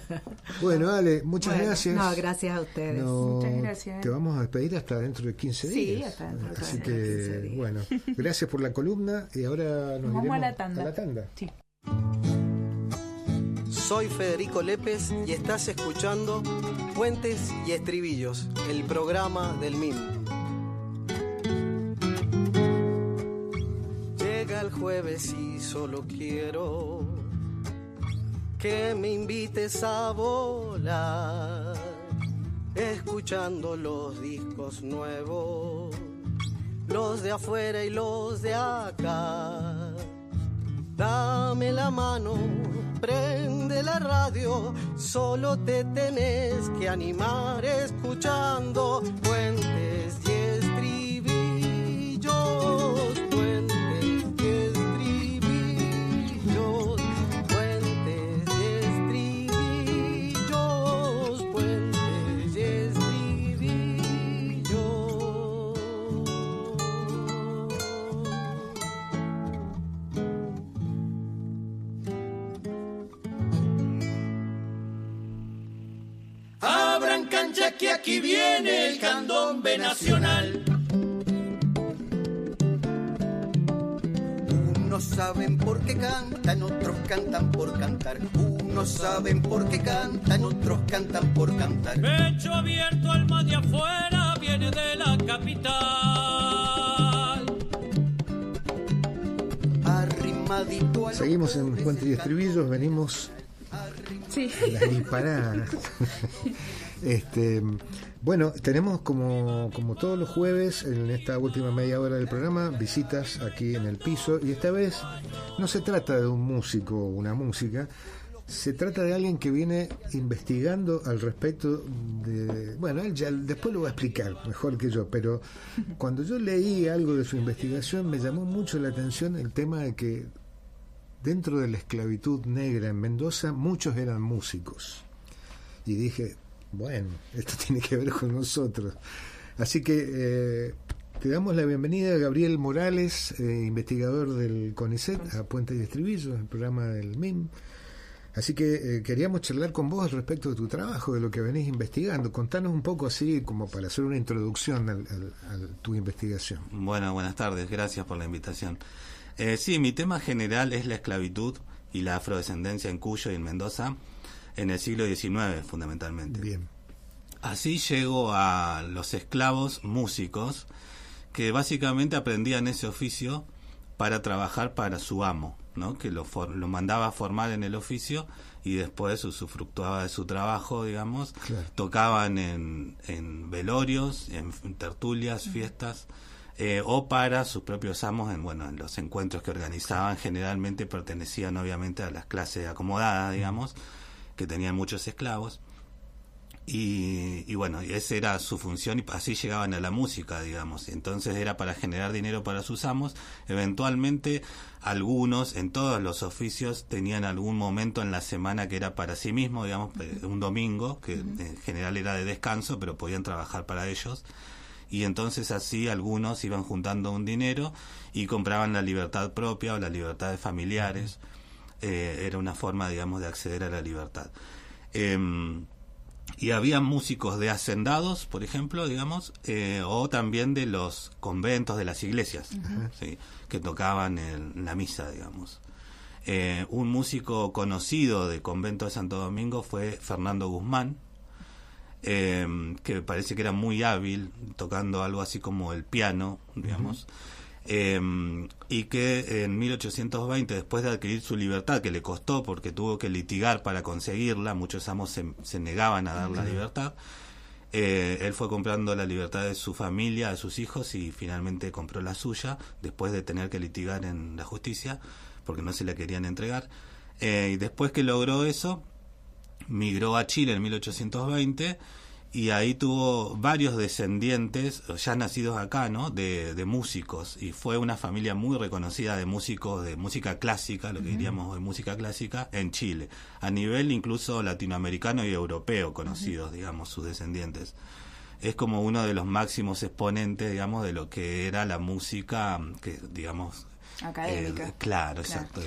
Bueno, Ale, muchas gracias. No, gracias a ustedes. Muchas gracias. Te vamos a despedir hasta dentro de 15 días. Sí, hasta dentro de 15 Así que, 15 días. bueno, gracias por la columna y ahora nos vamos iremos a la tanda. Sí. Soy Federico Lépez y estás escuchando Puentes y Estribillos, el programa del MIM. Llega el jueves y solo quiero que me invites a volar, escuchando los discos nuevos, los de afuera y los de acá. Dame la mano, prende la radio, solo te tenés que animar escuchando Puentes y Estribillos, Puentes y Estribillos, Puentes y Estribillos, Puentes y Estribillos. Abran cancha que aquí viene el candombe nacional. Unos saben por qué cantan, otros cantan por cantar. Unos saben por qué cantan, otros cantan por cantar. Pecho abierto, alma de afuera, viene de la capital. Arrimadito a los Seguimos en Puentes y Estribillos, venimos Sí. las disparadas. Bueno, tenemos como todos los jueves en esta última media hora del programa visitas aquí en el piso, y esta vez no se trata de un músico o una música, se trata de alguien que viene investigando al respecto de... Bueno, él ya después lo va a explicar mejor que yo, pero cuando yo leí algo de su investigación me llamó mucho la atención el tema de que dentro de la esclavitud negra en Mendoza muchos eran músicos, y dije, bueno, esto tiene que ver con nosotros. Así que te damos la bienvenida a Gabriel Morales, investigador del CONICET, a Puentes y Estribillos, el programa del MIM. Así que queríamos charlar con vos respecto de tu trabajo, de lo que venís investigando. Contanos un poco así, como para hacer una introducción a tu investigación. Bueno, buenas tardes, gracias por la invitación. Sí, mi tema general es la esclavitud y la afrodescendencia en Cuyo y en Mendoza en el siglo XIX, fundamentalmente. Bien. Así llego a los esclavos músicos que básicamente aprendían ese oficio para trabajar para su amo, ¿no? Que lo mandaba a formar en el oficio y después usufructuaba de su trabajo, digamos. Claro. Tocaban en velorios, en tertulias, fiestas, o para sus propios amos en los encuentros que organizaban. Generalmente pertenecían obviamente a las clases acomodadas, digamos, que tenían muchos esclavos. Y bueno, esa era su función, y así llegaban a la música, digamos. Entonces era para generar dinero para sus amos. Eventualmente algunos, en todos los oficios, tenían algún momento en la semana que era para sí mismo, digamos, un domingo, que en general era de descanso, pero podían trabajar para ellos. Y entonces así algunos iban juntando un dinero y compraban la libertad propia o la libertad de familiares. Era una forma, digamos, de acceder a la libertad. Y había músicos de hacendados, por ejemplo, digamos, o también de los conventos, de las iglesias, ¿sí? Que tocaban en la misa, digamos. Un músico conocido de convento de Santo Domingo fue Fernando Guzmán, que parece que era muy hábil tocando algo así como el piano, digamos. Y que en 1820, después de adquirir su libertad, que le costó porque tuvo que litigar para conseguirla, muchos amos se negaban a dar la libertad, él fue comprando la libertad de su familia, de sus hijos, y finalmente compró la suya, después de tener que litigar en la justicia, porque no se la querían entregar. Y después que logró eso, migró a Chile en 1820, y ahí tuvo varios descendientes ya nacidos acá, ¿no? De músicos, y fue una familia muy reconocida de músicos de música clásica, lo que diríamos de música clásica, en Chile, a nivel incluso latinoamericano y europeo conocidos, digamos, sus descendientes. Es como uno de los máximos exponentes, digamos, de lo que era la música, que digamos... académica. Claro, exacto.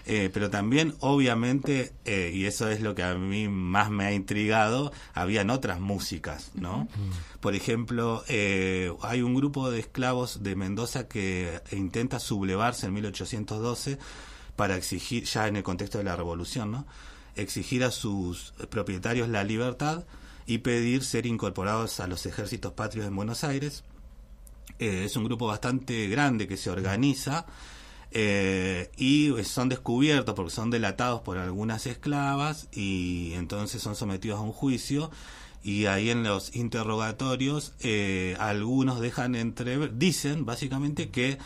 Pero también, obviamente, y eso es lo que a mí más me ha intrigado, habían otras músicas, ¿no? Por ejemplo, hay un grupo de esclavos de Mendoza que intenta sublevarse en 1812 para exigir, ya en el contexto de la revolución, ¿no? Exigir a sus propietarios la libertad y pedir ser incorporados a los ejércitos patrios en Buenos Aires. Es un grupo bastante grande que se organiza, y son descubiertos porque son delatados por algunas esclavas, y entonces son sometidos a un juicio, y ahí en los interrogatorios algunos dejan entrever, dicen básicamente que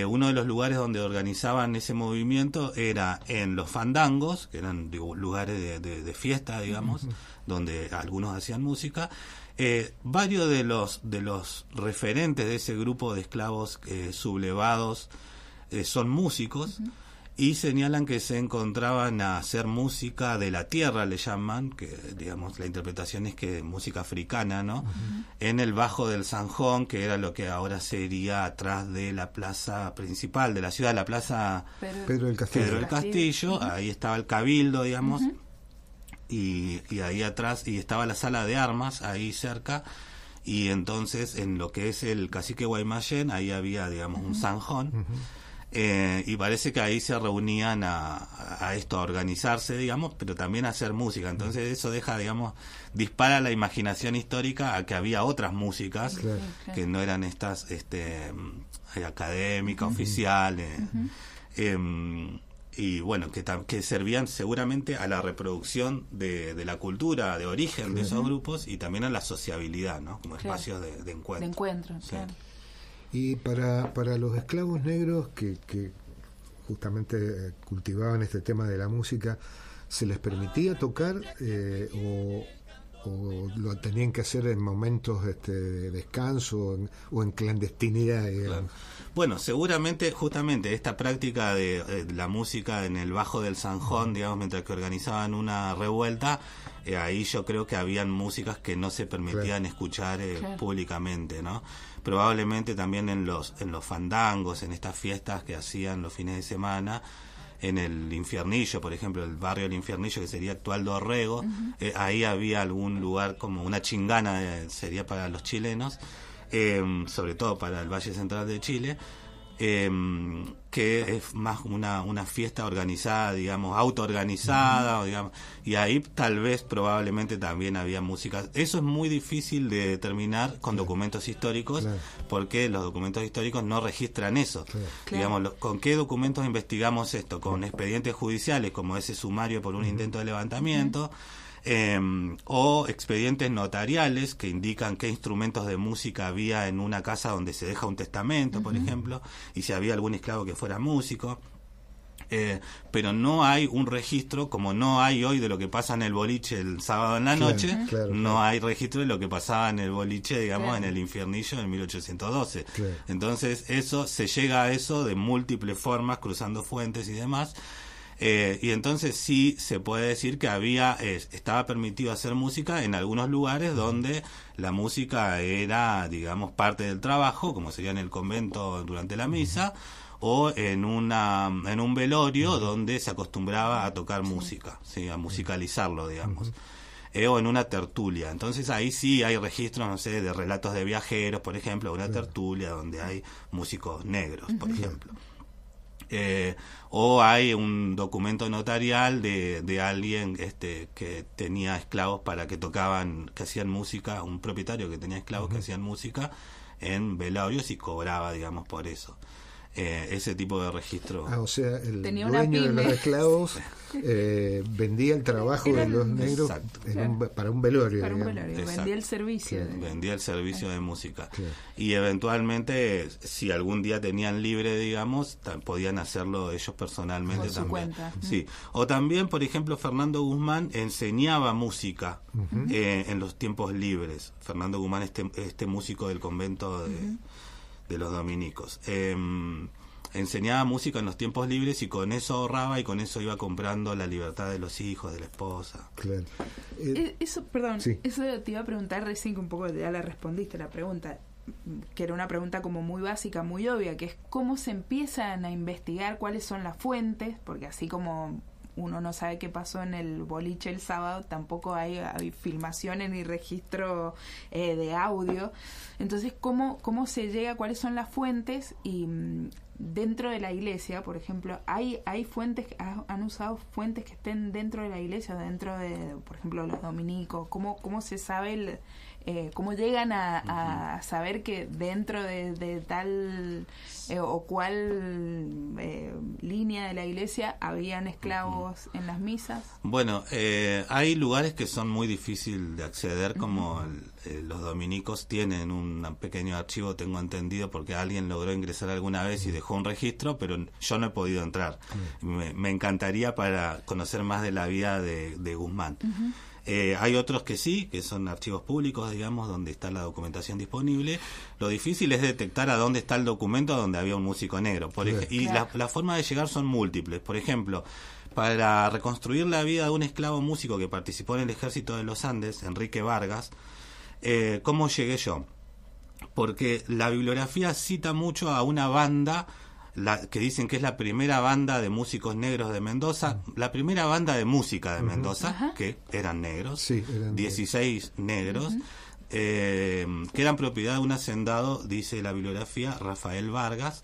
uno de los lugares donde organizaban ese movimiento era en los fandangos, que eran lugares de fiesta, digamos, donde algunos hacían música. Varios de los referentes de ese grupo de esclavos sublevados son músicos, y señalan que se encontraban a hacer música de la tierra, le llaman, que digamos la interpretación es que música africana, ¿no? En el Bajo del Zanjón, que era lo que ahora sería atrás de la plaza principal de la ciudad, la plaza Pedro del Castillo. Pedro del Castillo, ahí estaba el cabildo, digamos, y ahí atrás, y estaba la sala de armas ahí cerca, y entonces en lo que es el Cacique Guaymallén, ahí había, digamos, un zanjón. Y parece que ahí se reunían a esto, a organizarse, digamos, pero también a hacer música. Entonces eso deja, digamos, dispara la imaginación histórica a que había otras músicas que no eran estas académicas, oficiales, y bueno, que servían seguramente a la reproducción de la cultura de origen de esos grupos, y también a la sociabilidad, ¿no? Como espacios de encuentro. De encuentro, claro. Y para los esclavos negros que justamente cultivaban este tema de la música, ¿se les permitía tocar o lo tenían que hacer en momentos de descanso o en clandestinidad? Claro. Bueno, seguramente justamente esta práctica de la música en el Bajo del Zanjón, digamos, mientras que organizaban una revuelta, ahí yo creo que habían músicas que no se permitían escuchar públicamente, ¿no? Probablemente también en los fandangos, en estas fiestas que hacían los fines de semana, en el Infiernillo, por ejemplo, el barrio del Infiernillo, que sería actual Dorrego, ahí había algún lugar como una chingana, sería para los chilenos, sobre todo para el Valle Central de Chile, que es más una fiesta organizada, digamos, autoorganizada, digamos, y ahí tal vez probablemente también había música. Eso es muy difícil de determinar con documentos históricos, porque los documentos históricos no registran eso. Digamos, ¿con qué documentos investigamos esto? Con expedientes judiciales, como ese sumario por un intento de levantamiento, o expedientes notariales que indican qué instrumentos de música había en una casa donde se deja un testamento, por ejemplo, y si había algún esclavo que fuera músico. Pero no hay un registro, como no hay hoy de lo que pasa en el boliche el sábado en la noche, no hay registro de lo que pasaba en el boliche, digamos, en el Infiernillo en 1812. Entonces eso se llega a eso de múltiples formas, cruzando fuentes y demás. Y entonces sí se puede decir que estaba permitido hacer música en algunos lugares donde la música era, digamos, parte del trabajo, como sería en el convento durante la misa, o en un velorio donde se acostumbraba a tocar música, ¿sí? A musicalizarlo, digamos. o en una tertulia. Entonces ahí sí hay registros, no sé, de relatos de viajeros, por ejemplo, una tertulia donde hay músicos negros, por ejemplo. O hay un documento notarial de alguien que tenía esclavos para que tocaban, que hacían música, un propietario que tenía esclavos que hacían música en velorios y cobraba, digamos, por eso. Ese tipo de registro. O sea, el dueño de los esclavos vendía el trabajo de los negros para un velorio. Para un velorio. Vendía el servicio. Vendía el servicio de música. Y eventualmente, si algún día tenían libre, digamos, podían hacerlo ellos personalmente por también. Su cuenta. Sí. O también, por ejemplo, Fernando Guzmán enseñaba música en los tiempos libres. Fernando Guzmán, este músico del convento de los dominicos. Enseñaba música en los tiempos libres y con eso ahorraba y con eso iba comprando la libertad de los hijos, de la esposa. Claro. Eso te iba a preguntar recién, que un poco ya la respondiste la pregunta, que era una pregunta como muy básica, muy obvia, que es cómo se empiezan a investigar cuáles son las fuentes, porque así como uno no sabe qué pasó en el boliche el sábado, tampoco hay filmaciones ni registro de audio. Entonces, ¿cómo se llega? ¿Cuáles son las fuentes? Y dentro de la iglesia, por ejemplo, ¿hay fuentes, han usado fuentes que estén dentro de la iglesia, dentro de, por ejemplo, los dominicos? ¿Cómo se sabe cómo llegan a saber que dentro de tal o cual línea de la iglesia habían esclavos en las misas? Bueno, hay lugares que son muy difíciles de acceder, como los dominicos tienen un pequeño archivo, tengo entendido, porque alguien logró ingresar alguna vez y dejó un registro, pero yo no he podido entrar. Me encantaría para conocer más de la vida de Guzmán. Hay otros que sí, que son archivos públicos, digamos, donde está la documentación disponible. Lo difícil es detectar a dónde está el documento donde había un músico negro. Y la forma de llegar son múltiples. Por ejemplo, para reconstruir la vida de un esclavo músico que participó en el ejército de los Andes, Enrique Vargas, ¿cómo llegué yo? Porque la bibliografía cita mucho a una banda que dicen que es la primera banda de músicos negros de Mendoza, la primera banda de música de Mendoza, que eran negros, 16 negros, que eran propiedad de un hacendado, dice la bibliografía, Rafael Vargas,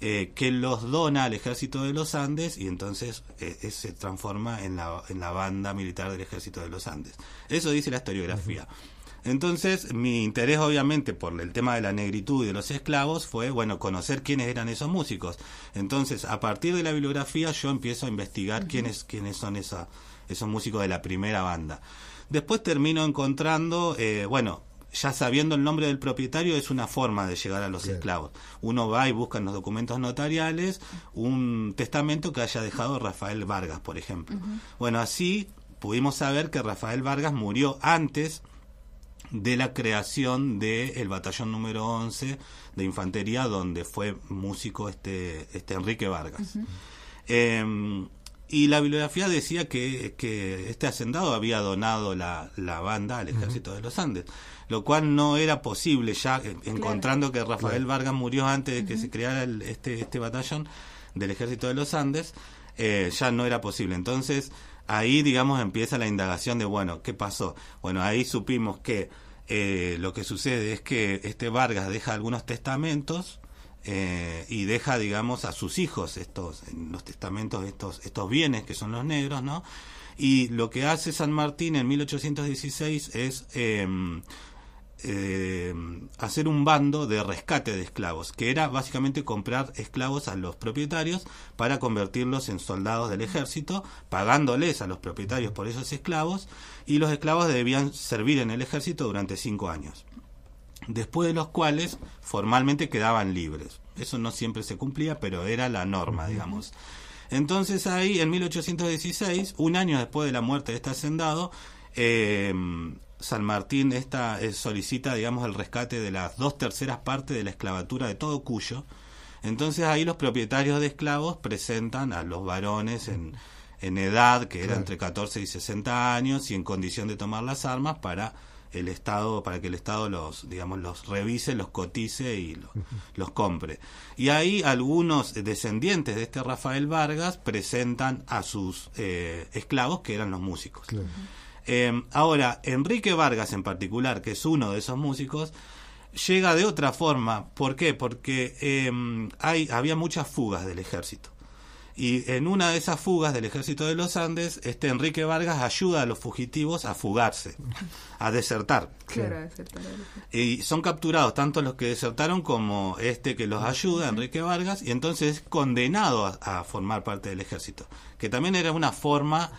que los dona al ejército de los Andes y entonces se transforma en la banda militar del ejército de los Andes. Eso dice la historiografía. Entonces, mi interés, obviamente, por el tema de la negritud y de los esclavos fue, conocer quiénes eran esos músicos. Entonces, a partir de la bibliografía, yo empiezo a investigar quiénes son esos músicos de la primera banda. Después termino encontrando, ya sabiendo el nombre del propietario, es una forma de llegar a los esclavos. Uno va y busca en los documentos notariales un testamento que haya dejado Rafael Vargas, por ejemplo. Así pudimos saber que Rafael Vargas murió antes de la creación del batallón número 11 de infantería, donde fue músico Enrique Vargas. Y la bibliografía decía que este hacendado había donado la banda al ejército de los Andes, lo cual no era posible, ya encontrando que Rafael Vargas murió antes de que se creara este batallón del ejército de los Andes, ya no era posible. Entonces ahí, digamos, empieza la indagación de, ¿qué pasó? Ahí supimos que lo que sucede es que Vargas deja algunos testamentos y deja, digamos, a sus hijos en los testamentos estos bienes que son los negros, ¿no? Y lo que hace San Martín en 1816 es hacer un bando de rescate de esclavos, que era básicamente comprar esclavos a los propietarios para convertirlos en soldados del ejército, pagándoles a los propietarios por esos esclavos, y los esclavos debían servir en el ejército durante 5 años, después de los cuales formalmente quedaban libres. Eso no siempre se cumplía, pero era la norma, digamos. Entonces ahí, en 1816, un año después de la muerte de este hacendado, San Martín solicita, digamos, el rescate de las 2/3 partes de la esclavatura de todo Cuyo. Entonces ahí los propietarios de esclavos presentan a los varones en edad, que era entre 14 y 60 años, y en condición de tomar las armas para que el Estado los revise, los cotice y los compre. Y ahí algunos descendientes de Rafael Vargas presentan a sus esclavos, que eran los músicos. Ahora, Enrique Vargas en particular, que es uno de esos músicos, llega de otra forma. ¿Por qué? Porque había muchas fugas del ejército. Y en una de esas fugas del ejército de los Andes, Enrique Vargas ayuda a los fugitivos a fugarse, a desertar. Claro, a desertar. Y son capturados tanto los que desertaron como que los ayuda, Enrique Vargas, y entonces es condenado a formar parte del ejército. Que también era una forma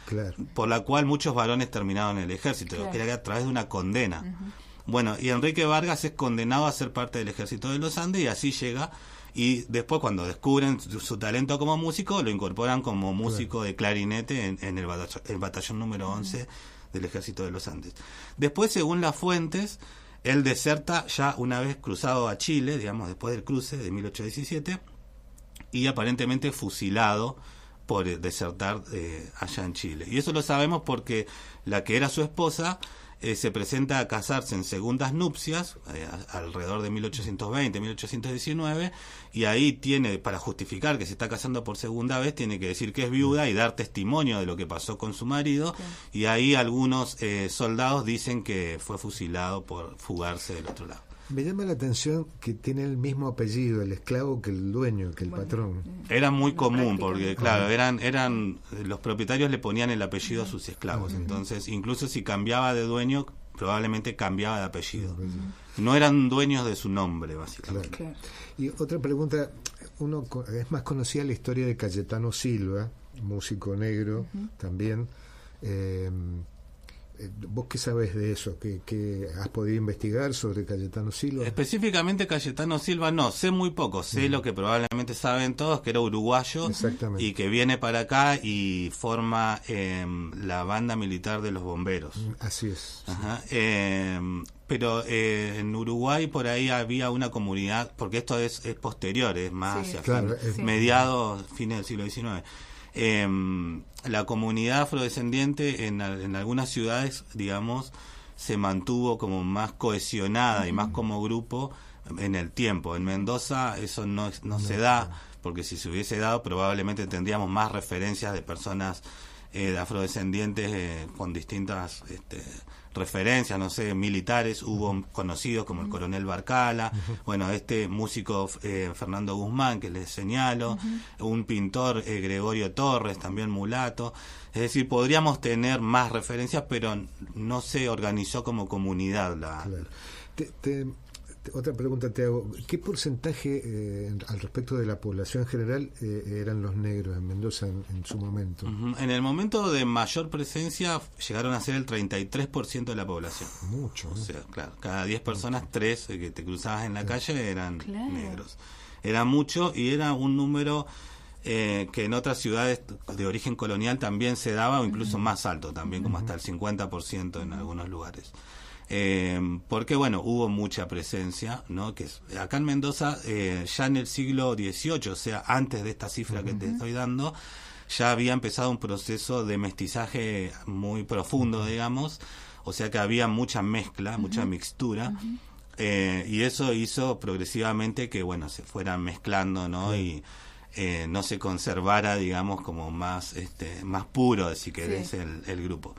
por la cual muchos varones terminaron en el ejército, que era a través de una condena. Bueno, y Enrique Vargas es condenado a ser parte del ejército de los Andes y así llega. Y después, cuando descubren su talento como músico, lo incorporan como músico de clarinete en el batallón número 11 del Ejército de los Andes. Después, según las fuentes, él deserta ya una vez cruzado a Chile, digamos, después del cruce de 1817, y aparentemente fusilado por desertar allá en Chile. Y eso lo sabemos porque la que era su esposa se presenta a casarse en segundas nupcias alrededor de 1820, 1819, y ahí tiene, para justificar que se está casando por segunda vez, tiene que decir que es viuda y dar testimonio de lo que pasó con su marido, y ahí algunos soldados dicen que fue fusilado por fugarse del otro lado. Me llama la atención que tiene el mismo apellido el esclavo que el dueño, que el patrón. Era muy común porque, claro, eran los propietarios le ponían el apellido a sus esclavos. Entonces, incluso si cambiaba de dueño, probablemente cambiaba de apellido. No eran dueños de su nombre, básicamente. Claro. Y otra pregunta, es más conocida la historia de Cayetano Silva, músico negro también. ¿Vos qué sabés de eso? ¿Qué has podido investigar sobre Cayetano Silva? Específicamente Cayetano Silva no, sé muy poco. Sé lo que probablemente saben todos, que era uruguayo y que viene para acá y forma la banda militar de los bomberos. Así es. Ajá. Pero en Uruguay por ahí había una comunidad, porque esto es posterior, es más hacia mediados, fines del siglo XIX. La comunidad afrodescendiente en algunas ciudades, digamos, se mantuvo como más cohesionada y más como grupo en el tiempo. En Mendoza eso no se da, porque si se hubiese dado probablemente tendríamos más referencias de personas afrodescendientes con distintas referencias, no sé, militares. Hubo conocidos como el coronel Barcala, bueno, músico Fernando Guzmán, que les señalo, un pintor Gregorio Torres, también mulato. Es decir, podríamos tener más referencias, pero no se organizó como comunidad. Otra pregunta te hago. ¿Qué porcentaje al respecto de la población general eran los negros en Mendoza en su momento? En el momento de mayor presencia llegaron a ser el 33% de la población. Mucho. O sea, claro, cada 10 personas, 3 que te cruzabas en la calle eran negros. Era mucho y era un número que en otras ciudades de origen colonial también se daba, o incluso más alto también, como hasta el 50% en algunos lugares. Porque bueno, hubo mucha presencia, ¿no? Que acá en Mendoza ya en el siglo XVIII, o sea, antes de esta cifra que te estoy dando, ya había empezado un proceso de mestizaje muy profundo, digamos, o sea que había mucha mezcla, mucha mixtura, y eso hizo progresivamente que bueno, se fueran mezclando, ¿no? Y no se conservara, digamos, como más más puro, si querés, el grupo.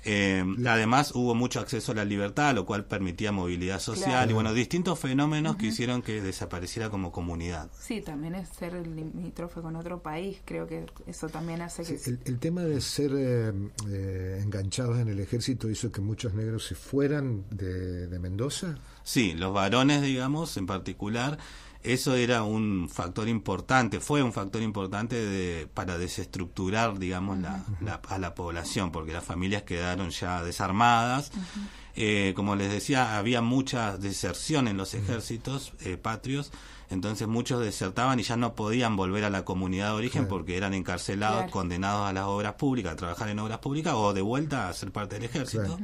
Además hubo mucho acceso a la libertad, lo cual permitía movilidad social y bueno, distintos fenómenos que hicieron que desapareciera como comunidad. Sí, también es ser limítrofe con otro país, creo que eso también hace que... El tema de ser enganchados en el ejército hizo que muchos negros se fueran de Mendoza. Sí, los varones, digamos, en particular. Eso era un factor importante, fue un factor importante para desestructurar, digamos, a la población, porque las familias quedaron ya desarmadas. Como les decía, había mucha deserción en los ejércitos patrios, entonces muchos desertaban y ya no podían volver a la comunidad de origen porque eran encarcelados, condenados a las obras públicas, a trabajar en obras públicas o de vuelta a ser parte del ejército.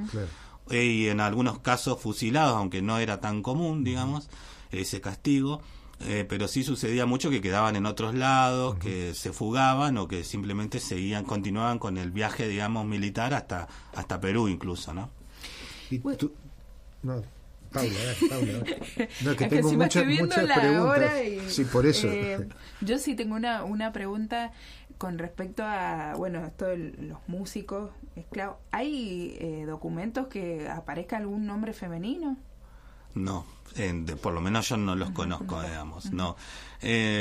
Y en algunos casos fusilados, aunque no era tan común, digamos, ese castigo. Pero sí sucedía mucho que quedaban en otros lados, que se fugaban o que simplemente continuaban con el viaje, digamos, militar hasta Perú incluso, ¿no? ¿Y tú? No, Paula. No, que es tengo que si me estoy viendo muchas la preguntas. hora y, Sí, por eso. Yo sí tengo una pregunta con respecto a, bueno, esto de los músicos esclavos. ¿Hay documentos que aparezca algún nombre femenino? No, por lo menos yo no los conozco, digamos, no.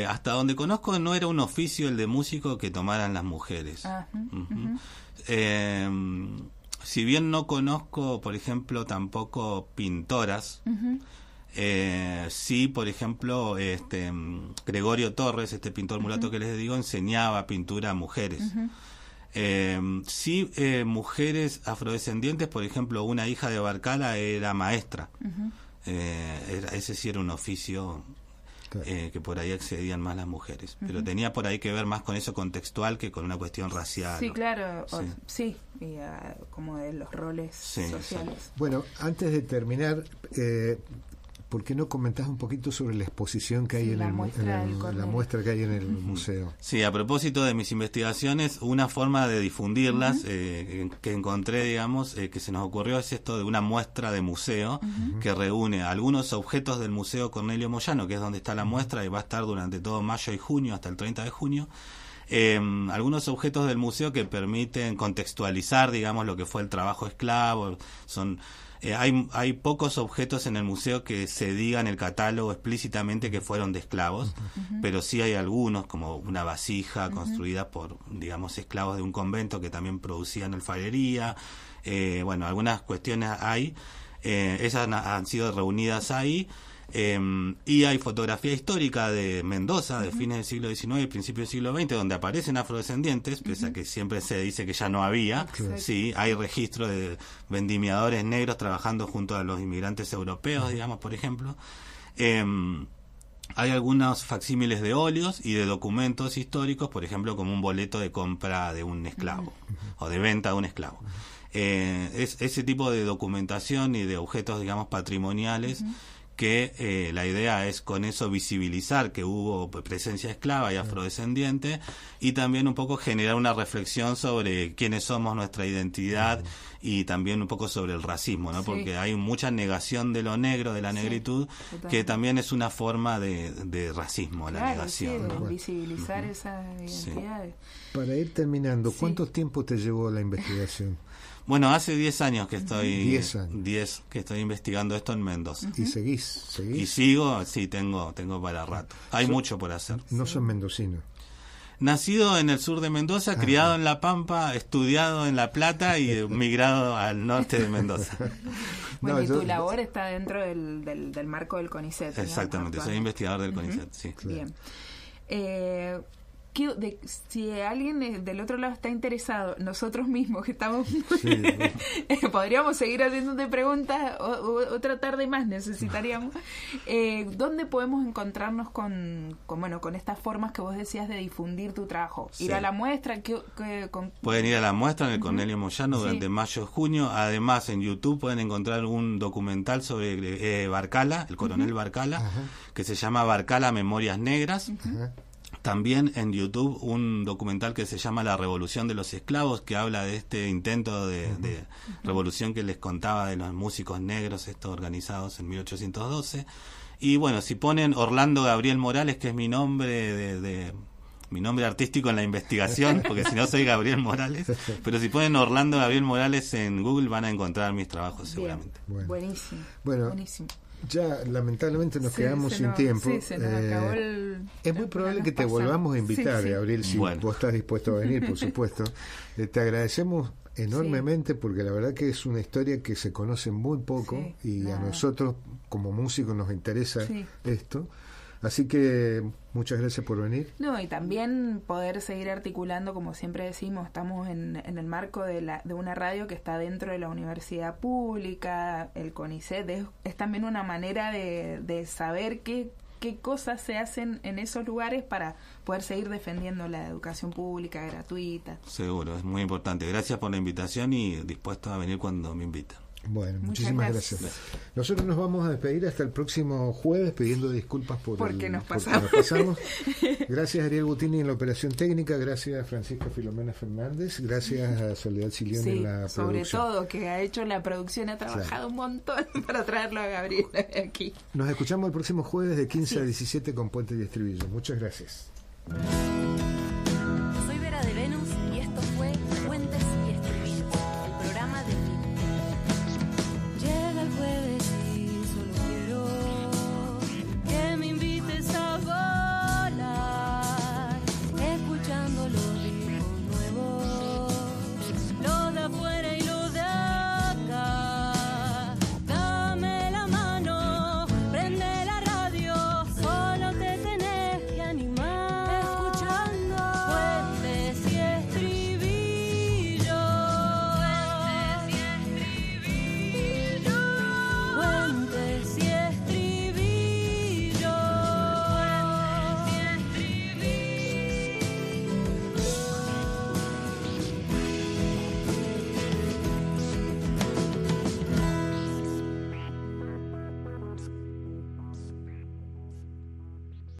Hasta donde conozco no era un oficio el de músico que tomaran las mujeres. Si bien no conozco, por ejemplo, tampoco pintoras, sí, por ejemplo, Gregorio Torres, este pintor mulato que les digo, enseñaba pintura a mujeres. Sí, mujeres afrodescendientes, por ejemplo, una hija de Barcala era maestra. Ese sí era un oficio que por ahí accedían más las mujeres, pero tenía por ahí que ver más con eso contextual que con una cuestión racial. Sí, claro, sí, y, como de los roles sociales. Sí. Bueno, antes de terminar, ¿por qué no comentás un poquito sobre la exposición que hay la muestra que hay en el museo? Sí, a propósito de mis investigaciones, una forma de difundirlas que encontré, digamos, que se nos ocurrió es esto de una muestra de museo que reúne algunos objetos del Museo Cornelio Moyano, que es donde está la muestra y va a estar durante todo mayo y junio, hasta el 30 de junio. Algunos objetos del museo que permiten contextualizar, digamos, lo que fue el trabajo esclavo. Hay pocos objetos en el museo que se diga en el catálogo explícitamente que fueron de esclavos, pero sí hay algunos, como una vasija construida por, digamos, esclavos de un convento que también producían alfarería. Bueno, algunas cuestiones hay, esas han sido reunidas ahí. Y hay fotografía histórica de Mendoza de fines del siglo XIX y principios del siglo XX donde aparecen afrodescendientes, pese a que siempre se dice que ya no había. Sí, hay registro de vendimiadores negros trabajando junto a los inmigrantes europeos, digamos, por ejemplo. Hay algunos facsímiles de óleos y de documentos históricos, por ejemplo, como un boleto de compra de un esclavo o de venta de un esclavo. Ese tipo de documentación y de objetos, digamos, patrimoniales que la idea es con eso visibilizar que hubo presencia esclava y afrodescendiente y también un poco generar una reflexión sobre quiénes somos, nuestra identidad y también un poco sobre el racismo, ¿no? Porque hay mucha negación de lo negro, de la negritud, que también es una forma de racismo, la negación. ¿no? Visibilizar esas identidades. Para ir terminando, ¿cuánto tiempo te llevó la investigación? Bueno, hace 10 años que estoy 10 que estoy investigando esto en Mendoza. ¿Y seguís? Y sigo, sí, tengo para rato. Hay mucho por hacer. No sos mendocino. Nacido en el sur de Mendoza, criado en La Pampa, estudiado en La Plata y migrado al norte de Mendoza. Bueno, y tu labor está dentro del marco del CONICET. Exactamente, soy investigador del CONICET, sí. Bien. Si alguien del otro lado está interesado, nosotros mismos que estamos podríamos seguir haciéndote preguntas otra tarde más necesitaríamos. ¿Dónde podemos encontrarnos con estas formas que vos decías de difundir tu trabajo? Ir a la muestra. Pueden ir a la muestra en el Cornelio Moyano durante mayo y junio. Además, en YouTube pueden encontrar un documental sobre Barcala, el coronel Barcala, que se llama Barcala Memorias Negras. También en YouTube un documental que se llama La Revolución de los Esclavos, que habla de este intento de revolución que les contaba de los músicos negros estos organizados en 1812. Y bueno, si ponen Orlando Gabriel Morales, que es mi nombre mi nombre artístico en la investigación, porque si no soy Gabriel Morales, pero si ponen Orlando Gabriel Morales en Google van a encontrar mis trabajos seguramente. Buenísimo. Buenísimo. Ya lamentablemente nos quedamos sin tiempo. Se nos acabó es muy probable que te volvamos a invitar, Gabriel, si vos estás dispuesto a venir, por supuesto. Te agradecemos enormemente porque la verdad que es una historia que se conoce muy poco y a nosotros como músicos nos interesa esto. Así que muchas gracias por venir. No, y también poder seguir articulando, como siempre decimos, estamos en el marco de una radio que está dentro de la universidad pública, el CONICET, es también una manera de saber qué cosas se hacen en esos lugares para poder seguir defendiendo la educación pública gratuita. Seguro, es muy importante. Gracias por la invitación y dispuesto a venir cuando me invitan. Bueno, muchísimas gracias. Nosotros nos vamos a despedir hasta el próximo jueves, pidiendo disculpas porque nos pasamos. Gracias a Ariel Butini en la operación técnica, gracias a Francisca Filomena Fernández, gracias a Soledad Silión en la producción. Sobre todo, que ha hecho la producción, ha trabajado un montón para traerlo a Gabriel aquí. Nos escuchamos el próximo jueves de 15 a 17 con Puentes y Estribillos. Muchas gracias.